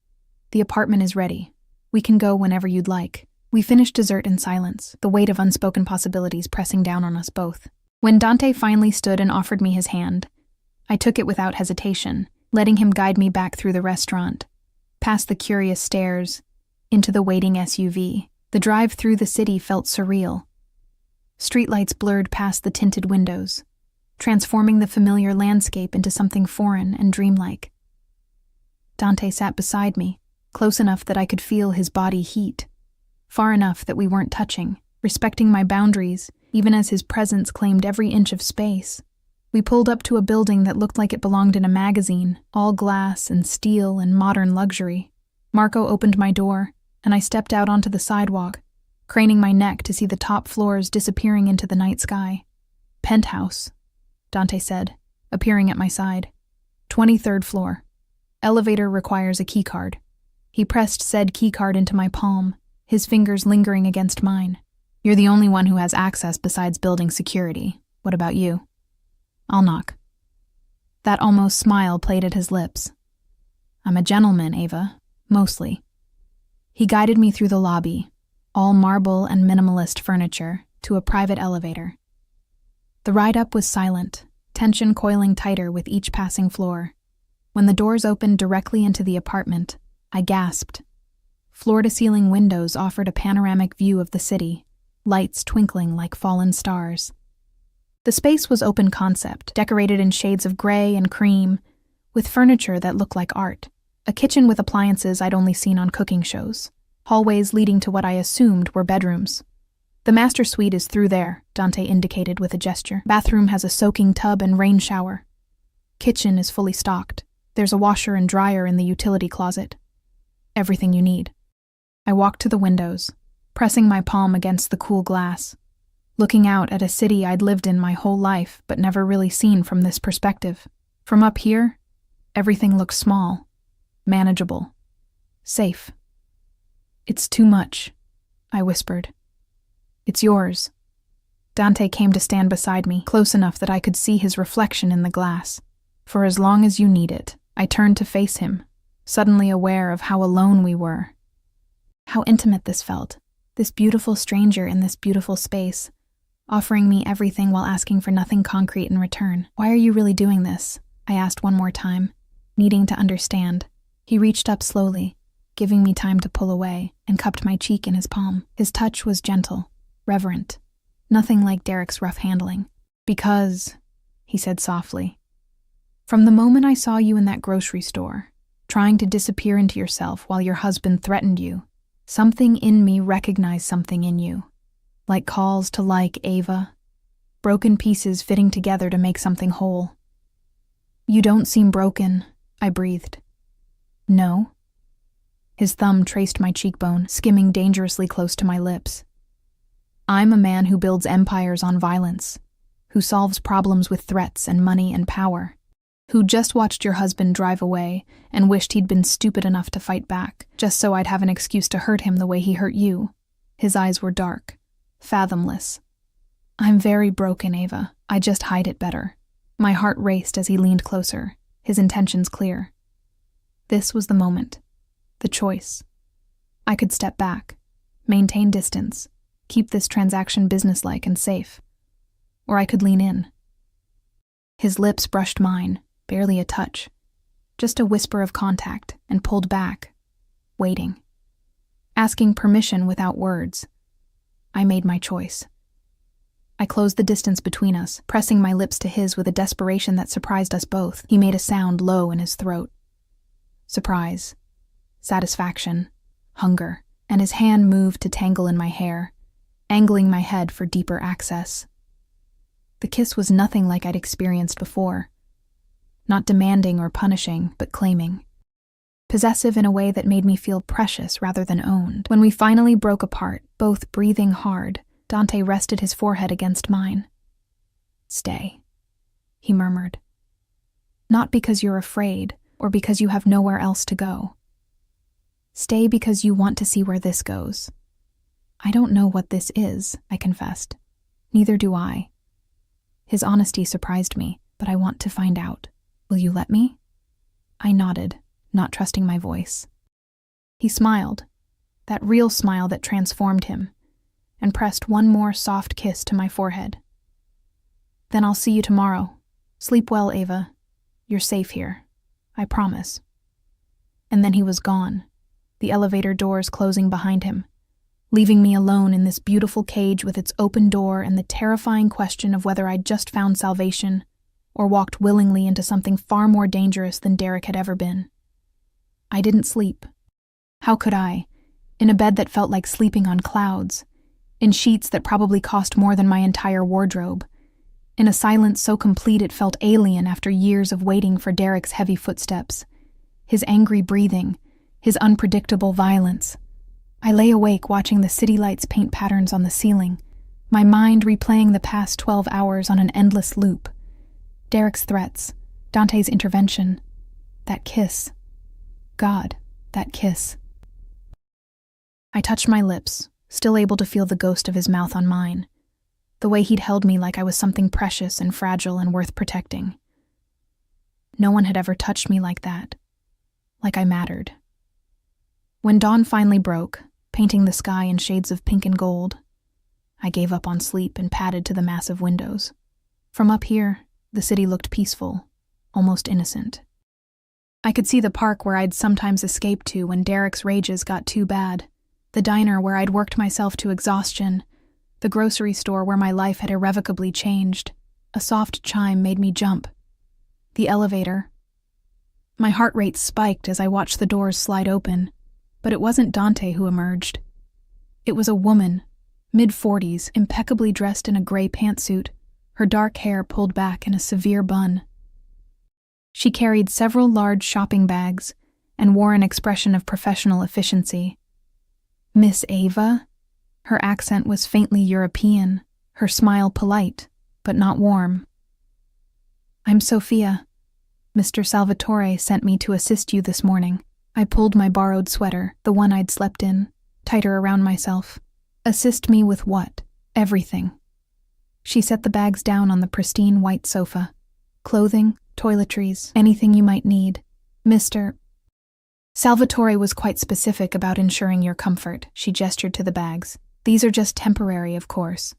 "The apartment is ready. We can go whenever you'd like." We finished dessert in silence, the weight of unspoken possibilities pressing down on us both. When Dante finally stood and offered me his hand, I took it without hesitation, letting him guide me back through the restaurant, past the curious stairs, into the waiting SUV. The drive through the city felt surreal. Streetlights blurred past the tinted windows, transforming the familiar landscape into something foreign and dreamlike. Dante sat beside me, close enough that I could feel his body heat, far enough that we weren't touching, respecting my boundaries, even as his presence claimed every inch of space. We pulled up to a building that looked like it belonged in a magazine, all glass and steel and modern luxury. Marco opened my door, and I stepped out onto the sidewalk, craning my neck to see the top floors disappearing into the night sky. "Penthouse," Dante said, appearing at my side. 23rd floor. Elevator requires a keycard." He pressed said keycard into my palm, his fingers lingering against mine. "You're the only one who has access besides building security. What about you?" "I'll knock." That almost smile played at his lips. "I'm a gentleman, Ava. Mostly." He guided me through the lobby, all marble and minimalist furniture, to a private elevator. The ride up was silent, tension coiling tighter with each passing floor. When the doors opened directly into the apartment, I gasped. Floor-to-ceiling windows offered a panoramic view of the city, lights twinkling like fallen stars. The space was open concept, decorated in shades of gray and cream, with furniture that looked like art. A kitchen with appliances I'd only seen on cooking shows. Hallways leading to what I assumed were bedrooms. "The master suite is through there," Dante indicated with a gesture. "Bathroom has a soaking tub and rain shower. Kitchen is fully stocked. There's a washer and dryer in the utility closet. Everything you need." I walked to the windows, pressing my palm against the cool glass, looking out at a city I'd lived in my whole life but never really seen from this perspective. From up here, everything looked small, manageable, safe. "It's too much," I whispered. "It's yours." Dante came to stand beside me, close enough that I could see his reflection in the glass. "For as long as you need it." I turned to face him, suddenly aware of how alone we were. How intimate this felt, this beautiful stranger in this beautiful space, offering me everything while asking for nothing concrete in return. "Why are you really doing this?" I asked one more time, needing to understand. He reached up slowly, giving me time to pull away, and cupped my cheek in his palm. His touch was gentle, reverent, nothing like Derek's rough handling. "Because," he said softly, From the moment I saw you in that grocery store, trying to disappear into yourself while your husband threatened you, something in me recognized something in you. Like calls to like, Ava. Broken pieces fitting together to make something whole. You don't seem broken, I breathed. No? His thumb traced my cheekbone, skimming dangerously close to my lips. I'm a man who builds empires on violence, who solves problems with threats and money and power, who just watched your husband drive away and wished he'd been stupid enough to fight back, just so I'd have an excuse to hurt him the way he hurt you. His eyes were dark, fathomless. I'm very broken, Ava. I just hide it better. My heart raced as he leaned closer, his intentions clear. This was the moment. The choice. I could step back, maintain distance, keep this transaction businesslike and safe. Or I could lean in. His lips brushed mine, barely a touch. Just a whisper of contact, and pulled back, waiting. Asking permission without words. I made my choice. I closed the distance between us, pressing my lips to his with a desperation that surprised us both. He made a sound low in his throat. Surprise, satisfaction, hunger, and his hand moved to tangle in my hair, angling my head for deeper access. The kiss was nothing like I'd experienced before. Not demanding or punishing, but claiming. Possessive in a way that made me feel precious rather than owned. When we finally broke apart, both breathing hard, Dante rested his forehead against mine. Stay, he murmured. Not because you're afraid, or because you have nowhere else to go. Stay because you want to see where this goes. I don't know what this is, I confessed. Neither do I. His honesty surprised me, but I want to find out. Will you let me? I nodded, not trusting my voice. He smiled, that real smile that transformed him, and pressed one more soft kiss to my forehead. Then I'll see you tomorrow. Sleep well, Ava. You're safe here. I promise. And then he was gone, the elevator doors closing behind him, leaving me alone in this beautiful cage with its open door and the terrifying question of whether I'd just found salvation or walked willingly into something far more dangerous than Derek had ever been. I didn't sleep. How could I? In a bed that felt like sleeping on clouds, in sheets that probably cost more than my entire wardrobe, in a silence so complete it felt alien after years of waiting for Derek's heavy footsteps, his angry breathing, his unpredictable violence. I lay awake watching the city lights paint patterns on the ceiling, my mind replaying the past 12 hours on an endless loop. Derek's threats, Dante's intervention, that kiss. God, that kiss. I touched my lips, still able to feel the ghost of his mouth on mine, the way he'd held me like I was something precious and fragile and worth protecting. No one had ever touched me like that, like I mattered. When dawn finally broke, painting the sky in shades of pink and gold, I gave up on sleep and padded to the massive windows. From up here, the city looked peaceful, almost innocent. I could see the park where I'd sometimes escape to when Derek's rages got too bad, the diner where I'd worked myself to exhaustion, the grocery store where my life had irrevocably changed. A soft chime made me jump. The elevator. My heart rate spiked as I watched the doors slide open, but it wasn't Dante who emerged. It was a woman, mid-40s, impeccably dressed in a gray pantsuit, her dark hair pulled back in a severe bun. She carried several large shopping bags and wore an expression of professional efficiency. Miss Ava? Her accent was faintly European, her smile polite, but not warm. I'm Sophia. Mr. Salvatore sent me to assist you this morning. I pulled my borrowed sweater, the one I'd slept in, tighter around myself. Assist me with what? Everything. She set the bags down on the pristine white sofa. Clothing, toiletries, anything you might need. Mr. Salvatore was quite specific about ensuring your comfort. She gestured to the bags. These are just temporary, of course.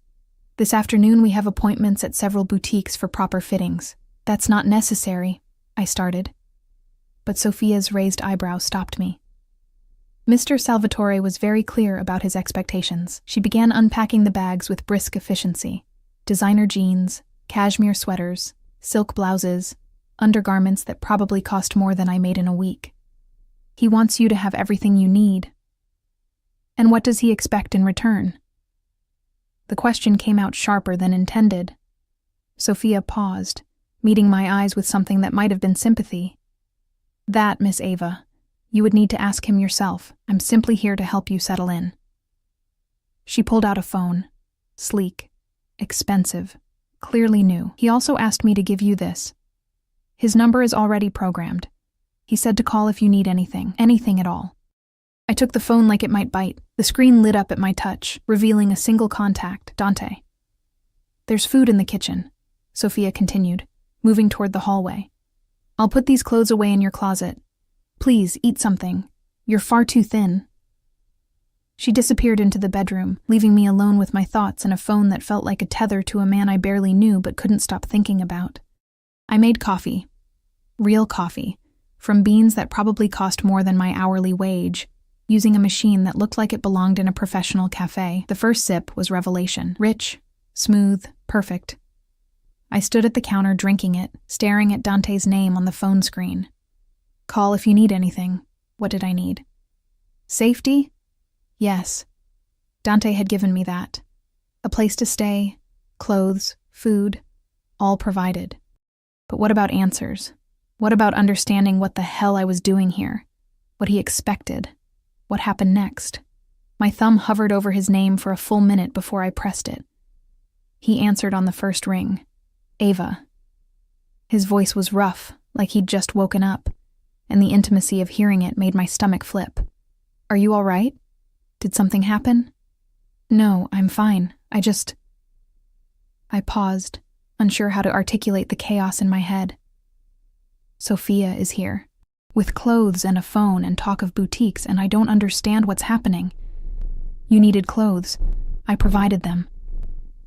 This afternoon we have appointments at several boutiques for proper fittings. That's not necessary, I started. But Sophia's raised eyebrow stopped me. Mr. Salvatore was very clear about his expectations. She began unpacking the bags with brisk efficiency. Designer jeans, cashmere sweaters, silk blouses, undergarments that probably cost more than I made in a week. He wants you to have everything you need. And what does he expect in return? The question came out sharper than intended. Sophia paused, meeting my eyes with something that might have been sympathy. That, Miss Ava, you would need to ask him yourself. I'm simply here to help you settle in. She pulled out a phone. Sleek, expensive, clearly new. He also asked me to give you this. His number is already programmed. He said to call if you need anything at all. I took the phone like it might bite. The screen lit up at my touch, revealing a single contact, Dante. There's food in the kitchen, Sophia continued, moving toward the hallway. I'll put these clothes away in your closet. Please, eat something. You're far too thin. She disappeared into the bedroom, leaving me alone with my thoughts and a phone that felt like a tether to a man I barely knew but couldn't stop thinking about. I made coffee. Real coffee. From beans that probably cost more than my hourly wage, using a machine that looked like it belonged in a professional cafe. The first sip was revelation. Rich, smooth, perfect. I stood at the counter drinking it, staring at Dante's name on the phone screen. Call if you need anything. What did I need? Safety? Yes. Dante had given me that. A place to stay, clothes, food, all provided. But what about answers? What about understanding what the hell I was doing here? What he expected? What happened next? My thumb hovered over his name for a full minute before I pressed it. He answered on the first ring. Ava. His voice was rough, like he'd just woken up, and the intimacy of hearing it made my stomach flip. Are you all right? Did something happen? No, I'm fine. I paused, unsure how to articulate the chaos in my head. Sophia is here, with clothes and a phone and talk of boutiques, and I don't understand what's happening. You needed clothes. I provided them.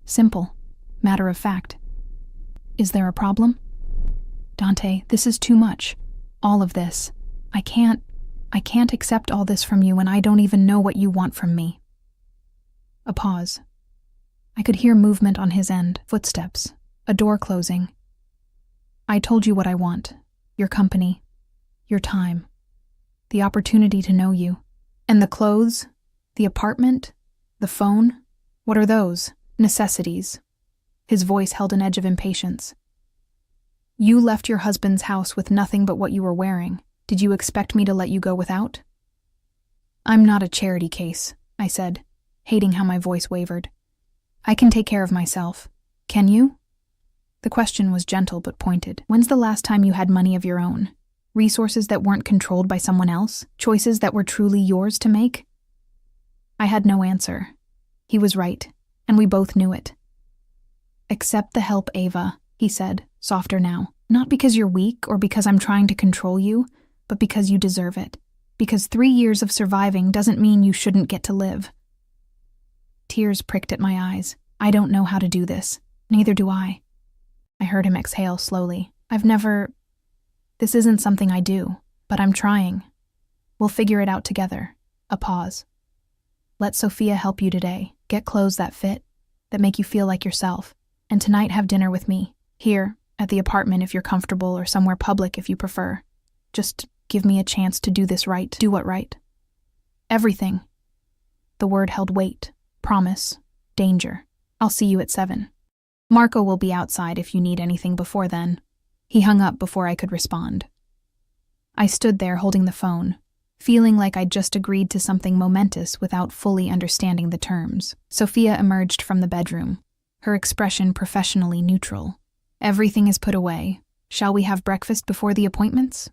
Simple. Matter of fact. Is there a problem? Dante, this is too much. All of this. I can't accept all this from you, and I don't even know what you want from me. A pause. I could hear movement on his end, footsteps, a door closing. I told you what I want. Your company. Your time. The opportunity to know you. And the clothes? The apartment? The phone? What are those? Necessities. His voice held an edge of impatience. You left your husband's house with nothing but what you were wearing. Did you expect me to let you go without? I'm not a charity case, I said, hating how my voice wavered. I can take care of myself. Can you? The question was gentle but pointed. When's the last time you had money of your own? Resources that weren't controlled by someone else? Choices that were truly yours to make? I had no answer. He was right, and we both knew it. Accept the help, Ava, he said, softer now. Not because you're weak or because I'm trying to control you, but because you deserve it. Because 3 years of surviving doesn't mean you shouldn't get to live. Tears pricked at my eyes. I don't know how to do this. Neither do I. I heard him exhale slowly. This isn't something I do, but I'm trying. We'll figure it out together. A pause. Let Sophia help you today. Get clothes that fit, that make you feel like yourself. And tonight have dinner with me. Here, at the apartment if you're comfortable, or somewhere public if you prefer. Just give me a chance to do this right. Do what right? Everything. The word held weight, promise, danger. I'll see you at 7. Marco will be outside if you need anything before then. He hung up before I could respond. I stood there holding the phone, feeling like I'd just agreed to something momentous without fully understanding the terms. Sophia emerged from the bedroom, her expression professionally neutral. Everything is put away. Shall we have breakfast before the appointments?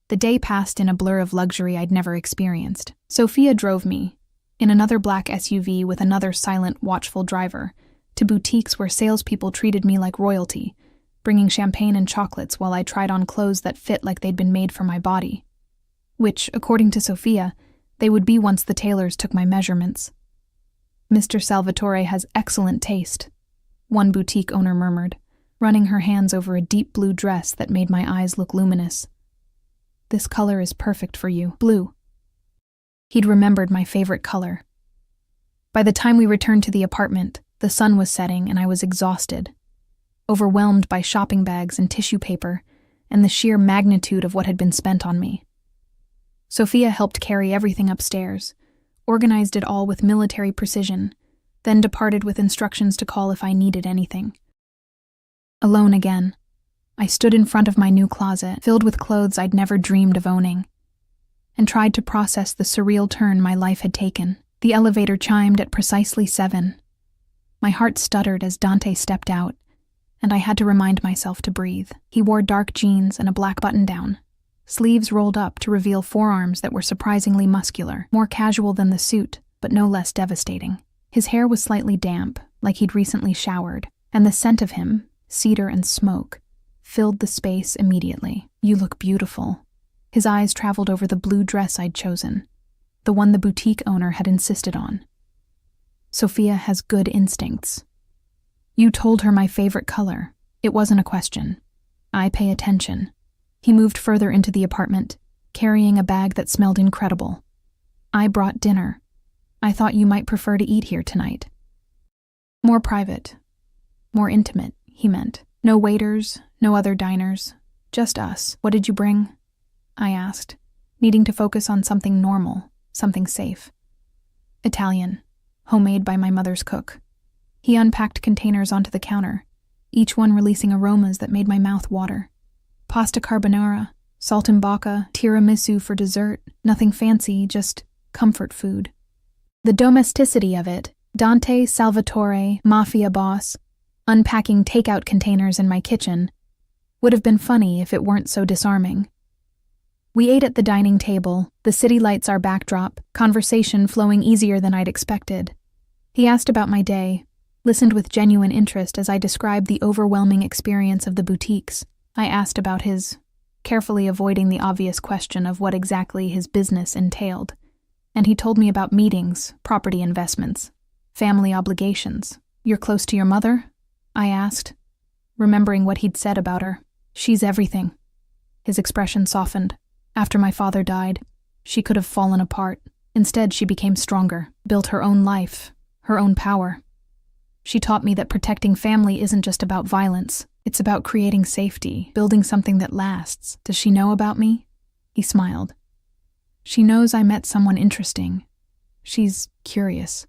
The day passed in a blur of luxury I'd never experienced. Sophia drove me, in another black SUV with another silent, watchful driver, to boutiques where salespeople treated me like royalty, bringing champagne and chocolates while I tried on clothes that fit like they'd been made for my body. Which, according to Sophia, they would be once the tailors took my measurements. Mr. Salvatore has excellent taste, one boutique owner murmured, running her hands over a deep blue dress that made my eyes look luminous. This color is perfect for you, blue. He'd remembered my favorite color. By the time we returned to the apartment, the sun was setting and I was exhausted, overwhelmed by shopping bags and tissue paper, and the sheer magnitude of what had been spent on me. Sophia helped carry everything upstairs, organized it all with military precision, then departed with instructions to call if I needed anything. Alone again, I stood in front of my new closet, filled with clothes I'd never dreamed of owning, and tried to process the surreal turn my life had taken. The elevator chimed at precisely 7. My heart stuttered as Dante stepped out, and I had to remind myself to breathe. He wore dark jeans and a black button-down, sleeves rolled up to reveal forearms that were surprisingly muscular, more casual than the suit, but no less devastating. His hair was slightly damp, like he'd recently showered, and the scent of him, cedar and smoke, filled the space immediately. "You look beautiful." His eyes traveled over the blue dress I'd chosen, the one the boutique owner had insisted on. "Sophia has good instincts. You told her my favorite color. It wasn't a question. I pay attention." He moved further into the apartment, carrying a bag that smelled incredible. "I brought dinner. I thought you might prefer to eat here tonight." More private, more intimate, he meant. No waiters, no other diners, just us. "What did you bring?" I asked, needing to focus on something normal, something safe. "Italian, homemade by my mother's cook." He unpacked containers onto the counter, each one releasing aromas that made my mouth water. Pasta carbonara, saltimbocca, tiramisu for dessert, nothing fancy, just comfort food. The domesticity of it, Dante Salvatore, Mafia boss, unpacking takeout containers in my kitchen, would have been funny if it weren't so disarming. We ate at the dining table, the city lights our backdrop, conversation flowing easier than I'd expected. He asked about my day, listened with genuine interest as I described the overwhelming experience of the boutiques. I asked about his, carefully avoiding the obvious question of what exactly his business entailed, and he told me about meetings, property investments, family obligations. "You're close to your mother?" I asked, remembering what he'd said about her. "She's everything." His expression softened. "After my father died, she could have fallen apart. Instead, she became stronger, built her own life, her own power. She taught me that protecting family isn't just about violence. It's about creating safety, building something that lasts. Does she know about me?" He smiled. "She knows I met someone interesting. She's curious."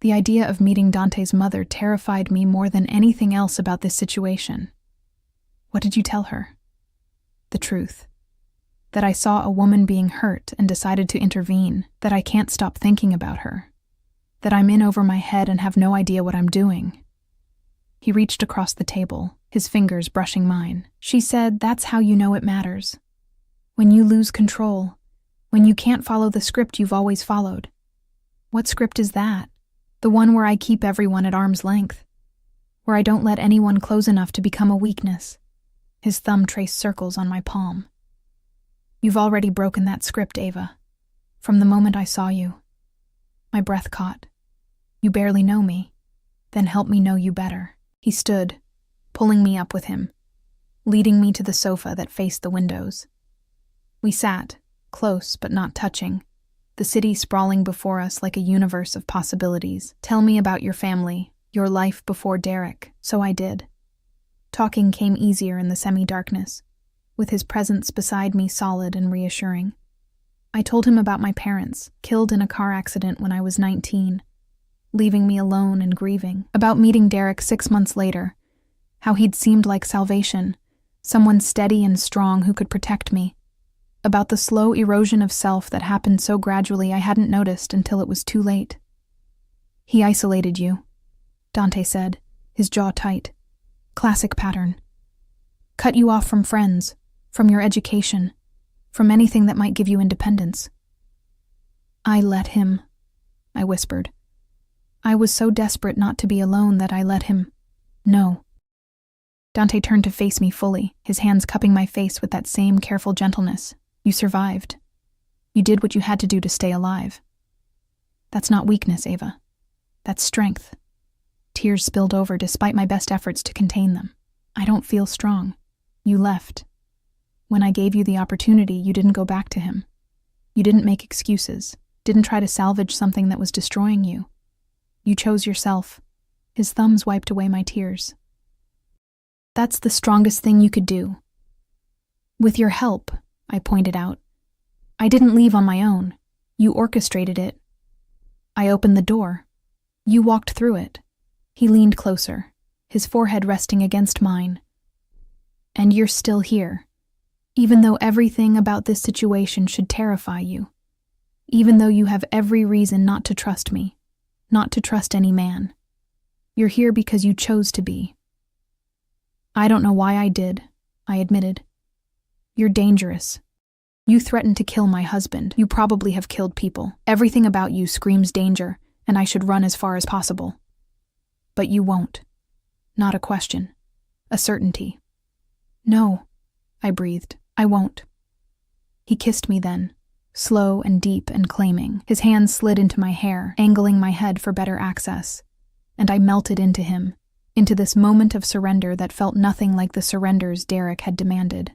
The idea of meeting Dante's mother terrified me more than anything else about this situation. "What did you tell her?" "The truth. That I saw a woman being hurt and decided to intervene, that I can't stop thinking about her, that I'm in over my head and have no idea what I'm doing." He reached across the table, his fingers brushing mine. "She said that's how you know it matters. When you lose control, when you can't follow the script you've always followed." "What script is that?" "The one where I keep everyone at arm's length, where I don't let anyone close enough to become a weakness." His thumb traced circles on my palm. "You've already broken that script, Ava. From the moment I saw you." My breath caught. "You barely know me. Then help me know you better." He stood, pulling me up with him, leading me to the sofa that faced the windows. We sat, close but not touching, the city sprawling before us like a universe of possibilities. "Tell me about your family, your life before Derek." So I did. Talking came easier in the semi-darkness, with his presence beside me solid and reassuring. I told him about my parents, killed in a car accident when I was 19, leaving me alone and grieving. About meeting Derek 6 months later, how he'd seemed like salvation, someone steady and strong who could protect me. About the slow erosion of self that happened so gradually I hadn't noticed until it was too late. "He isolated you," Dante said, his jaw tight. "Classic pattern. Cut you off from friends, from your education, from anything that might give you independence." "I let him," I whispered. "I was so desperate not to be alone that I let him. No." Dante turned to face me fully, his hands cupping my face with that same careful gentleness. "You survived. You did what you had to do to stay alive. That's not weakness, Ava. That's strength." Tears spilled over despite my best efforts to contain them. "I don't feel strong. You left. When I gave you the opportunity, you didn't go back to him. You didn't make excuses, didn't try to salvage something that was destroying you. You chose yourself." His thumbs wiped away my tears. "That's the strongest thing you could do. With your help, I pointed out. I didn't leave on my own. You orchestrated it. I opened the door. You walked through it. He leaned closer, his forehead resting against mine. And you're still here, even though everything about this situation should terrify you. Even though you have every reason not to trust me, not to trust any man. You're here because you chose to be. I don't know why I did, I admitted. You're dangerous. You threatened to kill my husband. You probably have killed people. Everything about you screams danger, and I should run as far as possible. But you won't. Not a question. A certainty. No, I breathed. I won't. He kissed me then, slow and deep and claiming. His hands slid into my hair, angling my head for better access. And I melted into him, into this moment of surrender that felt nothing like the surrenders Derek had demanded.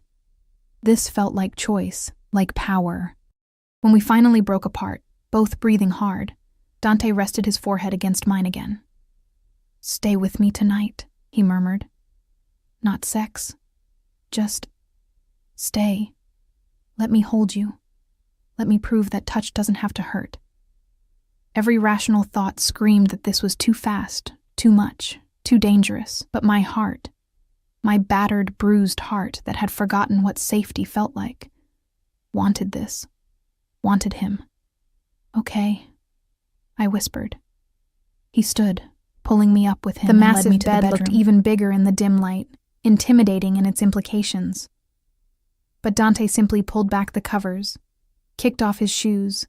This felt like choice, like power. When we finally broke apart, both breathing hard, Dante rested his forehead against mine again. "Stay with me tonight," he murmured. "Not sex. Just stay. Let me hold you. Let me prove that touch doesn't have to hurt." Every rational thought screamed that this was too fast, too much, too dangerous, but my heart, my battered, bruised heart that had forgotten what safety felt like, wanted this, wanted him. "Okay," I whispered. He stood, pulling me up with him. The massive bed looked even bigger in the dim light, intimidating in its implications. But Dante simply pulled back the covers, kicked off his shoes,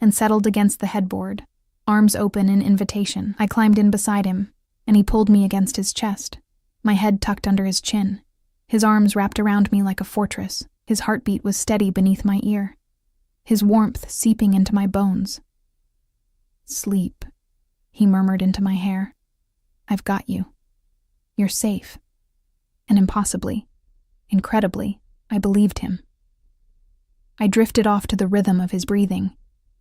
and settled against the headboard, arms open in invitation. I climbed in beside him, and he pulled me against his chest, my head tucked under his chin, his arms wrapped around me like a fortress. His heartbeat was steady beneath my ear, his warmth seeping into my bones. "Sleep," he murmured into my hair. "I've got you. You're safe." And impossibly, incredibly, I believed him. I drifted off to the rhythm of his breathing,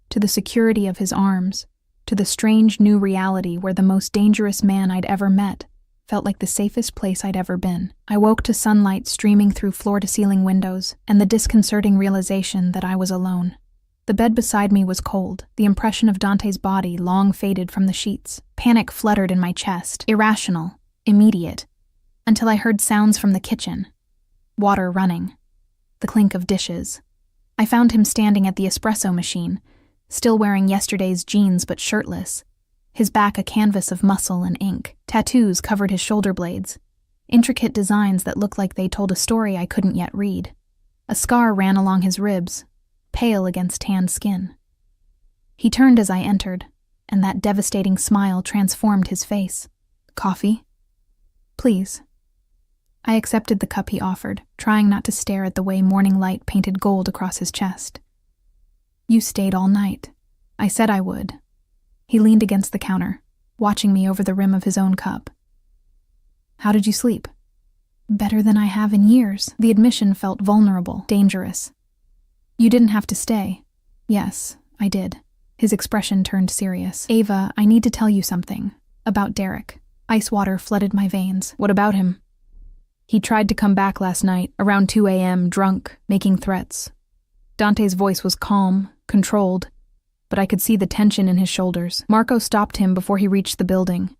to the security of his arms, to the strange new reality where the most dangerous man I'd ever met felt like the safest place I'd ever been. I woke to sunlight streaming through floor-to-ceiling windows and the disconcerting realization that I was alone. The bed beside me was cold, the impression of Dante's body long faded from the sheets. Panic fluttered in my chest, irrational, immediate, until I heard sounds from the kitchen. Water running. The clink of dishes. I found him standing at the espresso machine, still wearing yesterday's jeans but shirtless, his back a canvas of muscle and ink. Tattoos covered his shoulder blades, intricate designs that looked like they told a story I couldn't yet read. A scar ran along his ribs, pale against tanned skin. He turned as I entered, and that devastating smile transformed his face. "Coffee?" "Please." I accepted the cup he offered, trying not to stare at the way morning light painted gold across his chest. "You stayed all night. I said I would." He leaned against the counter, watching me over the rim of his own cup. "How did you sleep?" "Better than I have in years." The admission felt vulnerable, dangerous. "You didn't have to stay." "Yes, I did." His expression turned serious. "Ava, I need to tell you something. About Derek." Ice water flooded my veins. "What about him?" "He tried to come back last night, around 2 a.m., drunk, making threats." Dante's voice was calm, controlled, but I could see the tension in his shoulders. "Marco stopped him before he reached the building.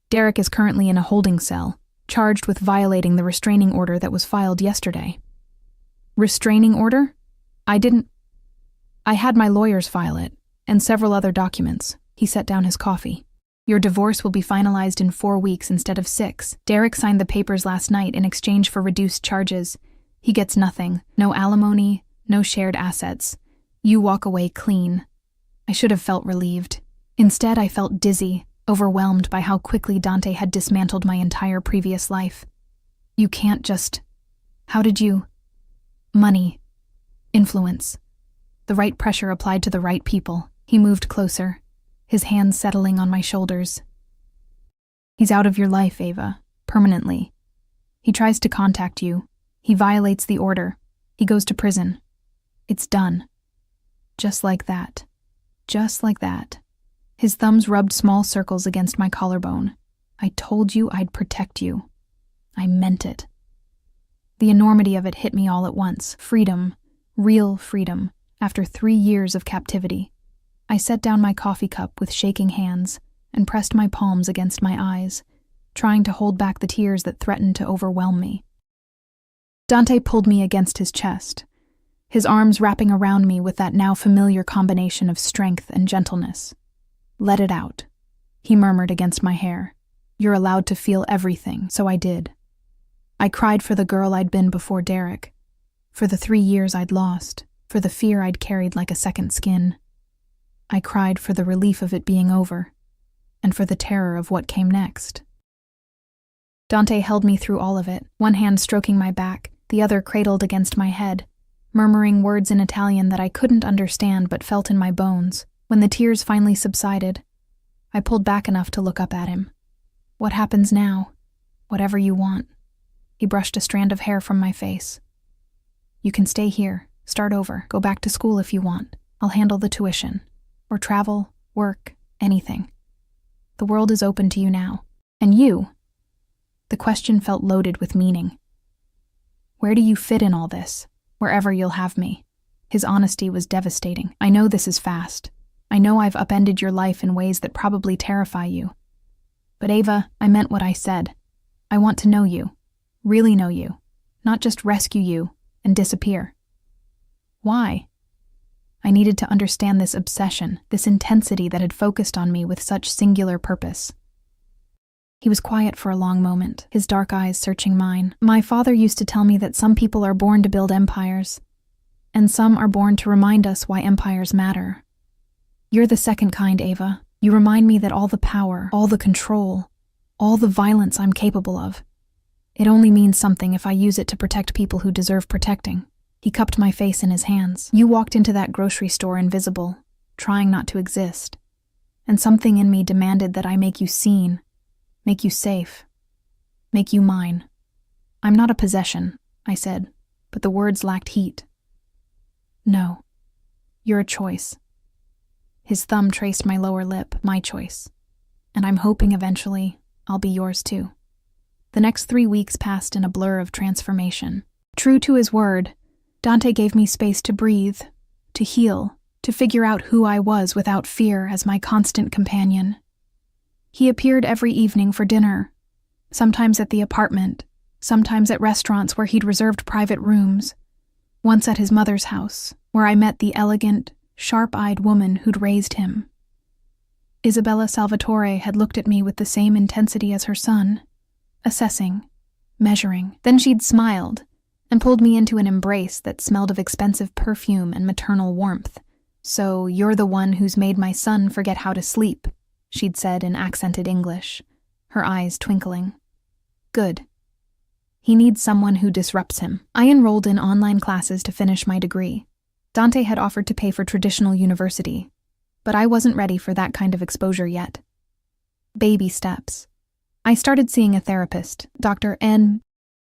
Derek is currently in a holding cell, charged with violating the restraining order that was filed yesterday." "Restraining order?" I had my lawyers file it, and several other documents." He set down his coffee. "Your divorce will be finalized in 4 weeks instead of 6. Derek signed the papers last night in exchange for reduced charges. He gets nothing. No alimony, no shared assets. You walk away clean." I should have felt relieved. Instead, I felt dizzy, overwhelmed by how quickly Dante had dismantled my entire previous life. "You can't just... How did you..." "Money. Influence. The right pressure applied to the right people." He moved closer, his hands settling on my shoulders. "He's out of your life, Ava, permanently. He tries to contact you. He violates the order. He goes to prison. It's done. Just like that. Just like that." His thumbs rubbed small circles against my collarbone. "I told you I'd protect you. I meant it." The enormity of it hit me all at once. Freedom, real freedom, after 3 years of captivity. I set down my coffee cup with shaking hands and pressed my palms against my eyes, trying to hold back the tears that threatened to overwhelm me. Dante pulled me against his chest, his arms wrapping around me with that now familiar combination of strength and gentleness. "Let it out," he murmured against my hair. "You're allowed to feel everything," so I did. I cried for the girl I'd been before Derek, for the 3 years I'd lost, for the fear I'd carried like a second skin. I cried for the relief of it being over, and for the terror of what came next. Dante held me through all of it, one hand stroking my back, the other cradled against my head, murmuring words in Italian that I couldn't understand but felt in my bones. When the tears finally subsided, I pulled back enough to look up at him. "What happens now? Whatever you want." He brushed a strand of hair from my face. "You can stay here, start over, go back to school if you want. I'll handle the tuition. Or travel, work, anything. The world is open to you now. And you?" The question felt loaded with meaning. "Where do you fit in all this? Wherever you'll have me." His honesty was devastating. "I know this is fast. I know I've upended your life in ways that probably terrify you. But Ava, I meant what I said. I want to know you, really know you, not just rescue you and disappear." Why? I needed to understand this obsession, this intensity that had focused on me with such singular purpose. He was quiet for a long moment, his dark eyes searching mine. "My father used to tell me that some people are born to build empires, and some are born to remind us why empires matter. You're the second kind, Ava. You remind me that all the power, all the control, all the violence I'm capable of, it only means something if I use it to protect people who deserve protecting." He cupped my face in his hands. "You walked into that grocery store invisible, trying not to exist, and something in me demanded that I make you seen, make you safe, make you mine. I'm not a possession," I said, but the words lacked heat. "No, you're a choice." His thumb traced my lower lip, "My choice. And I'm hoping eventually I'll be yours too." The next 3 weeks passed in a blur of transformation. True to his word, Dante gave me space to breathe, to heal, to figure out who I was without fear as my constant companion. He appeared every evening for dinner, sometimes at the apartment, sometimes at restaurants where he'd reserved private rooms, once at his mother's house, where I met the elegant, sharp-eyed woman who'd raised him. Isabella Salvatore had looked at me with the same intensity as her son, assessing, measuring. Then she'd smiled and pulled me into an embrace that smelled of expensive perfume and maternal warmth. "So you're the one who's made my son forget how to sleep," she'd said in accented English, her eyes twinkling. "Good. He needs someone who disrupts him." I enrolled in online classes to finish my degree. Dante had offered to pay for traditional university, but I wasn't ready for that kind of exposure yet. Baby steps. I started seeing a therapist, Dr. N.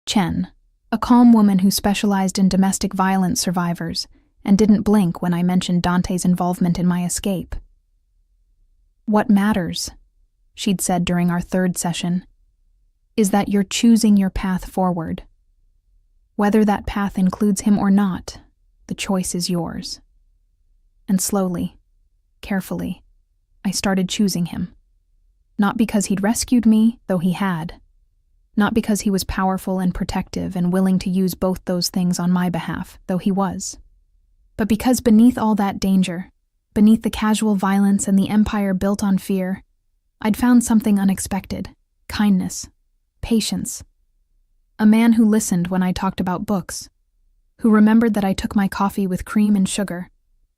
Chen, a calm woman who specialized in domestic violence survivors and didn't blink when I mentioned Dante's involvement in my escape. "What matters," she'd said during our 3rd session, "is that you're choosing your path forward. Whether that path includes him or not, the choice is yours." And slowly, carefully, I started choosing him. Not because he'd rescued me, though he had. Not because he was powerful and protective and willing to use both those things on my behalf, though he was. But because beneath all that danger, beneath the casual violence and the empire built on fear, I'd found something unexpected: kindness, patience. A man who listened when I talked about books, who remembered that I took my coffee with cream and sugar,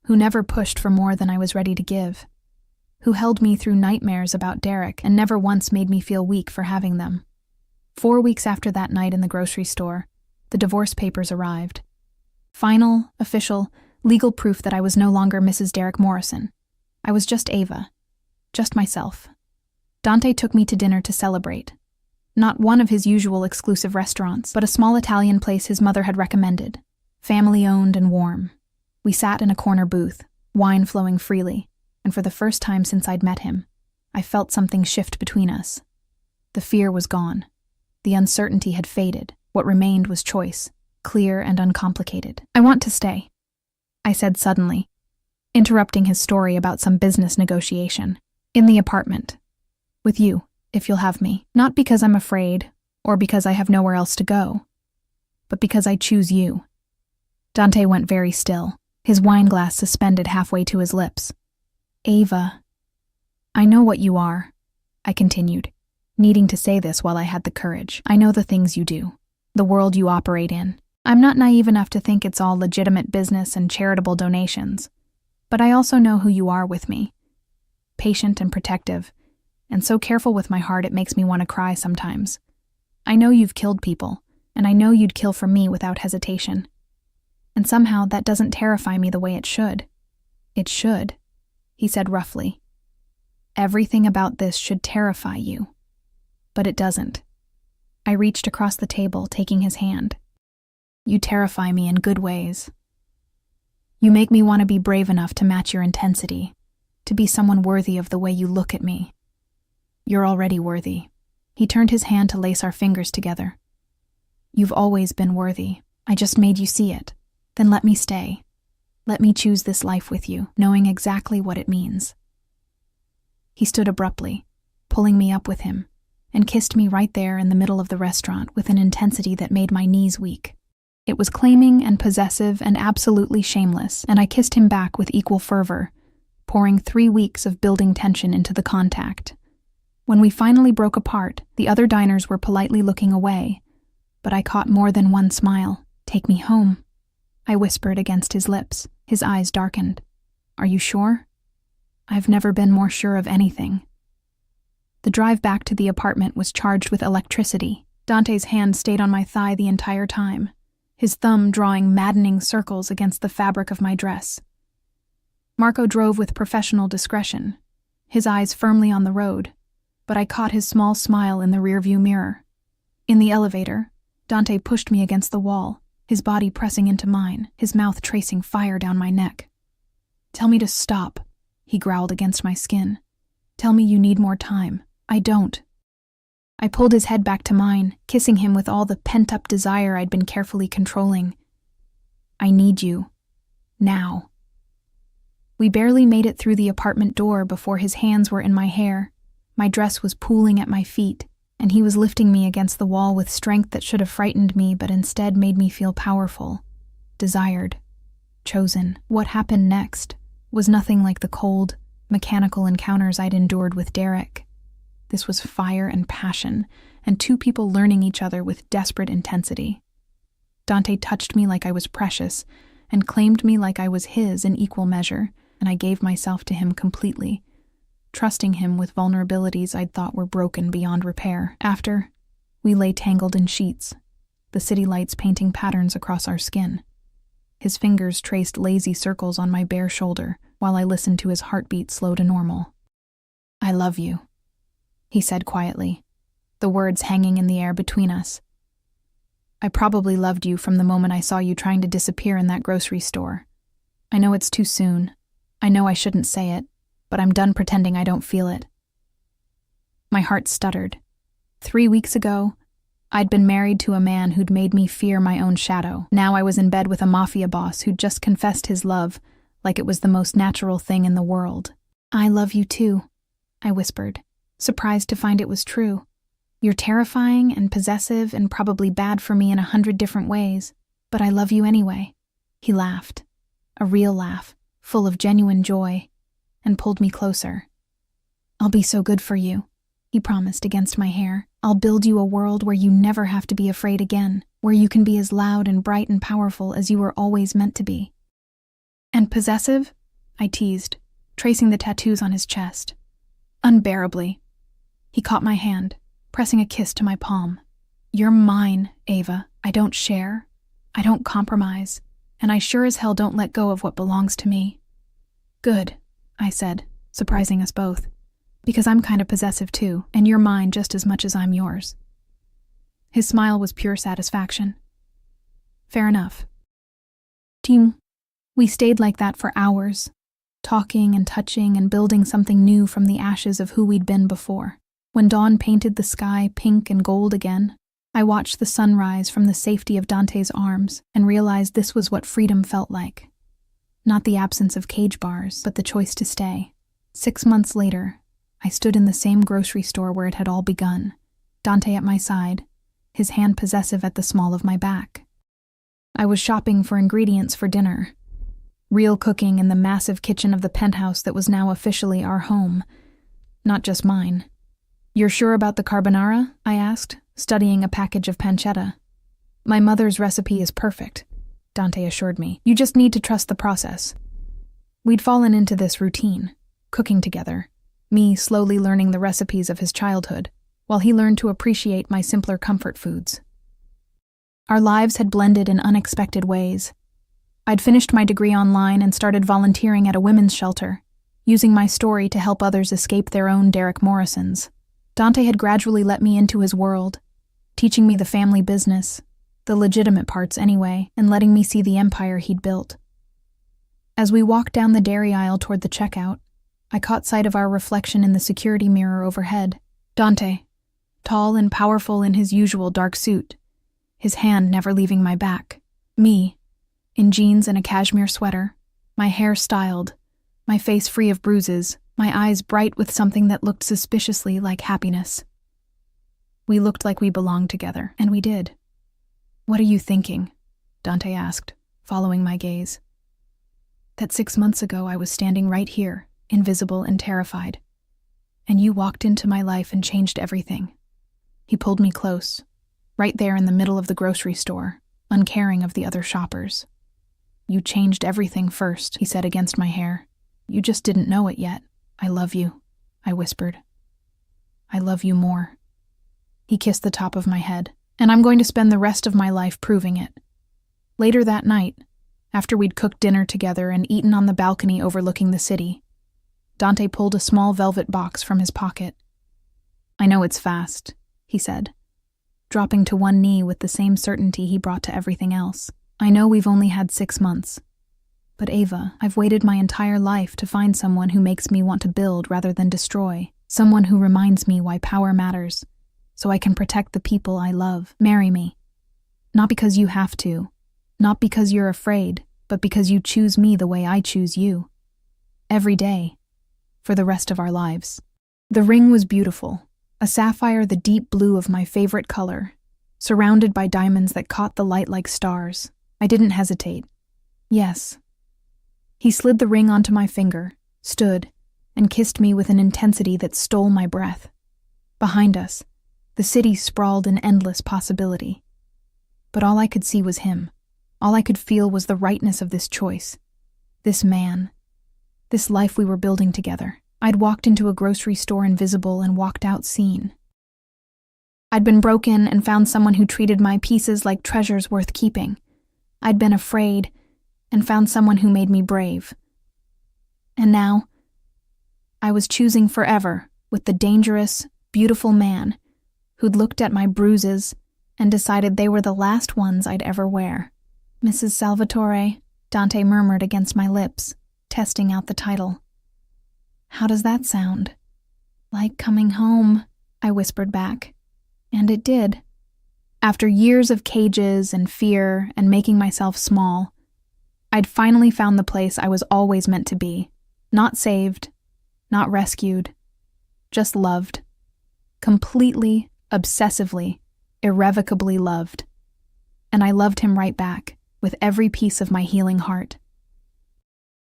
who never pushed for more than I was ready to give, who held me through nightmares about Derek and never once made me feel weak for having them. 4 weeks after that night in the grocery store, the divorce papers arrived. Final, official, legal proof that I was no longer Mrs. Derek Morrison. I was just Ava. Just myself. Dante took me to dinner to celebrate. Not one of his usual exclusive restaurants, but a small Italian place his mother had recommended. Family-owned and warm. We sat in a corner booth, wine flowing freely, and for the first time since I'd met him, I felt something shift between us. The fear was gone. The uncertainty had faded. What remained was choice, clear and uncomplicated. I want to stay, I said suddenly, interrupting his story about some business negotiation. In the apartment. With you, if you'll have me. Not because I'm afraid, or because I have nowhere else to go, but because I choose you. Dante went very still, his wine glass suspended halfway to his lips. Ava, I know what you are, I continued, needing to say this while I had the courage. I know the things you do, the world you operate in. I'm not naive enough to think it's all legitimate business and charitable donations, but I also know who you are with me. Patient and protective, and so careful with my heart it makes me want to cry sometimes. I know you've killed people, and I know you'd kill for me without hesitation. And somehow that doesn't terrify me the way it should. It should, he said roughly. Everything about this should terrify you. But it doesn't. I reached across the table, taking his hand. You terrify me in good ways. You make me want to be brave enough to match your intensity, to be someone worthy of the way you look at me. You're already worthy. He turned his hand to lace our fingers together. You've always been worthy. I just made you see it. Then let me stay. Let me choose this life with you, knowing exactly what it means. He stood abruptly, pulling me up with him, and kissed me right there in the middle of the restaurant with an intensity that made my knees weak. It was claiming and possessive and absolutely shameless, and I kissed him back with equal fervor, pouring 3 weeks of building tension into the contact. When we finally broke apart, the other diners were politely looking away, but I caught more than one smile. Take me home, I whispered against his lips. His eyes darkened. Are you sure? I've never been more sure of anything. The drive back to the apartment was charged with electricity. Dante's hand stayed on my thigh the entire time, his thumb drawing maddening circles against the fabric of my dress. Marco drove with professional discretion, his eyes firmly on the road, but I caught his small smile in the rearview mirror. In the elevator, Dante pushed me against the wall, his body pressing into mine, his mouth tracing fire down my neck. Tell me to stop, he growled against my skin. Tell me you need more time. I don't. I pulled his head back to mine, kissing him with all the pent-up desire I'd been carefully controlling. I need you. Now. We barely made it through the apartment door before his hands were in my hair. My dress was pooling at my feet, and he was lifting me against the wall with strength that should have frightened me but instead made me feel powerful, desired, chosen. What happened next was nothing like the cold, mechanical encounters I'd endured with Derek. This was fire and passion, and 2 people learning each other with desperate intensity. Dante touched me like I was precious, and claimed me like I was his in equal measure, and I gave myself to him completely, trusting him with vulnerabilities I'd thought were broken beyond repair. After, we lay tangled in sheets, the city lights painting patterns across our skin. His fingers traced lazy circles on my bare shoulder while I listened to his heartbeat slow to normal. I love you, he said quietly, the words hanging in the air between us. I probably loved you from the moment I saw you trying to disappear in that grocery store. I know it's too soon. I know I shouldn't say it, but I'm done pretending I don't feel it. My heart stuttered. 3 weeks ago, I'd been married to a man who'd made me fear my own shadow. Now I was in bed with a mafia boss who'd just confessed his love like it was the most natural thing in the world. I love you too, I whispered, surprised to find it was true. You're terrifying and possessive and probably bad for me in 100 different ways, but I love you anyway. He laughed, a real laugh, full of genuine joy, and pulled me closer. I'll be so good for you, he promised against my hair. I'll build you a world where you never have to be afraid again, where you can be as loud and bright and powerful as you were always meant to be. And possessive? I teased, tracing the tattoos on his chest. Unbearably. He caught my hand, pressing a kiss to my palm. You're mine, Ava. I don't share. I don't compromise. And I sure as hell don't let go of what belongs to me. Good, I said, surprising us both. Because I'm kind of possessive too, and you're mine just as much as I'm yours. His smile was pure satisfaction. Fair enough. Team, we stayed like that for hours, talking and touching and building something new from the ashes of who we'd been before. When dawn painted the sky pink and gold again, I watched the sun rise from the safety of Dante's arms and realized this was what freedom felt like. Not the absence of cage bars, but the choice to stay. 6 months later, I stood in the same grocery store where it had all begun, Dante at my side, his hand possessive at the small of my back. I was shopping for ingredients for dinner. Real cooking in the massive kitchen of the penthouse that was now officially our home. Not just mine. "You're sure about the carbonara?" I asked, studying a package of pancetta. "My mother's recipe is perfect," Dante assured me. "You just need to trust the process." We'd fallen into this routine, cooking together, me slowly learning the recipes of his childhood, while he learned to appreciate my simpler comfort foods. Our lives had blended in unexpected ways. I'd finished my degree online and started volunteering at a women's shelter, using my story to help others escape their own Derek Morrisons. Dante had gradually let me into his world, teaching me the family business, the legitimate parts anyway, and letting me see the empire he'd built. As we walked down the dairy aisle toward the checkout, I caught sight of our reflection in the security mirror overhead. Dante, tall and powerful in his usual dark suit, his hand never leaving my back. Me, in jeans and a cashmere sweater, my hair styled, my face free of bruises, my eyes bright with something that looked suspiciously like happiness. We looked like we belonged together, and we did. "What are you thinking?" Dante asked, following my gaze. "That 6 months ago I was standing right here, invisible and terrified, and you walked into my life and changed everything." He pulled me close, right there in the middle of the grocery store, uncaring of the other shoppers. "You changed everything first," he said against my hair. "You just didn't know it yet. I love you," I whispered. "I love you more." He kissed the top of my head, and I'm going to spend the rest of my life proving it. Later that night, after we'd cooked dinner together and eaten on the balcony overlooking the city, Dante pulled a small velvet box from his pocket. "I know it's fast," he said, dropping to one knee with the same certainty he brought to everything else. "I know we've only had 6 months. But Ava, I've waited my entire life to find someone who makes me want to build rather than destroy, someone who reminds me why power matters, so I can protect the people I love. Marry me. Not because you have to, not because you're afraid, but because you choose me the way I choose you. Every day, for the rest of our lives." The ring was beautiful, a sapphire the deep blue of my favorite color, surrounded by diamonds that caught the light like stars. I didn't hesitate. "Yes." He slid the ring onto my finger, stood, and kissed me with an intensity that stole my breath. Behind us, the city sprawled in endless possibility. But all I could see was him. All I could feel was the rightness of this choice. This man. This life we were building together. I'd walked into a grocery store invisible and walked out seen. I'd been broken and found someone who treated my pieces like treasures worth keeping. I'd been afraid and found someone who made me brave. And now, I was choosing forever with the dangerous, beautiful man who'd looked at my bruises and decided they were the last ones I'd ever wear. "Mrs. Salvatore," Dante murmured against my lips, testing out the title. "How does that sound?" "Like coming home," I whispered back. And it did. After years of cages and fear and making myself small, I'd finally found the place I was always meant to be. Not saved, not rescued, just loved. Completely, obsessively, irrevocably loved. And I loved him right back, with every piece of my healing heart.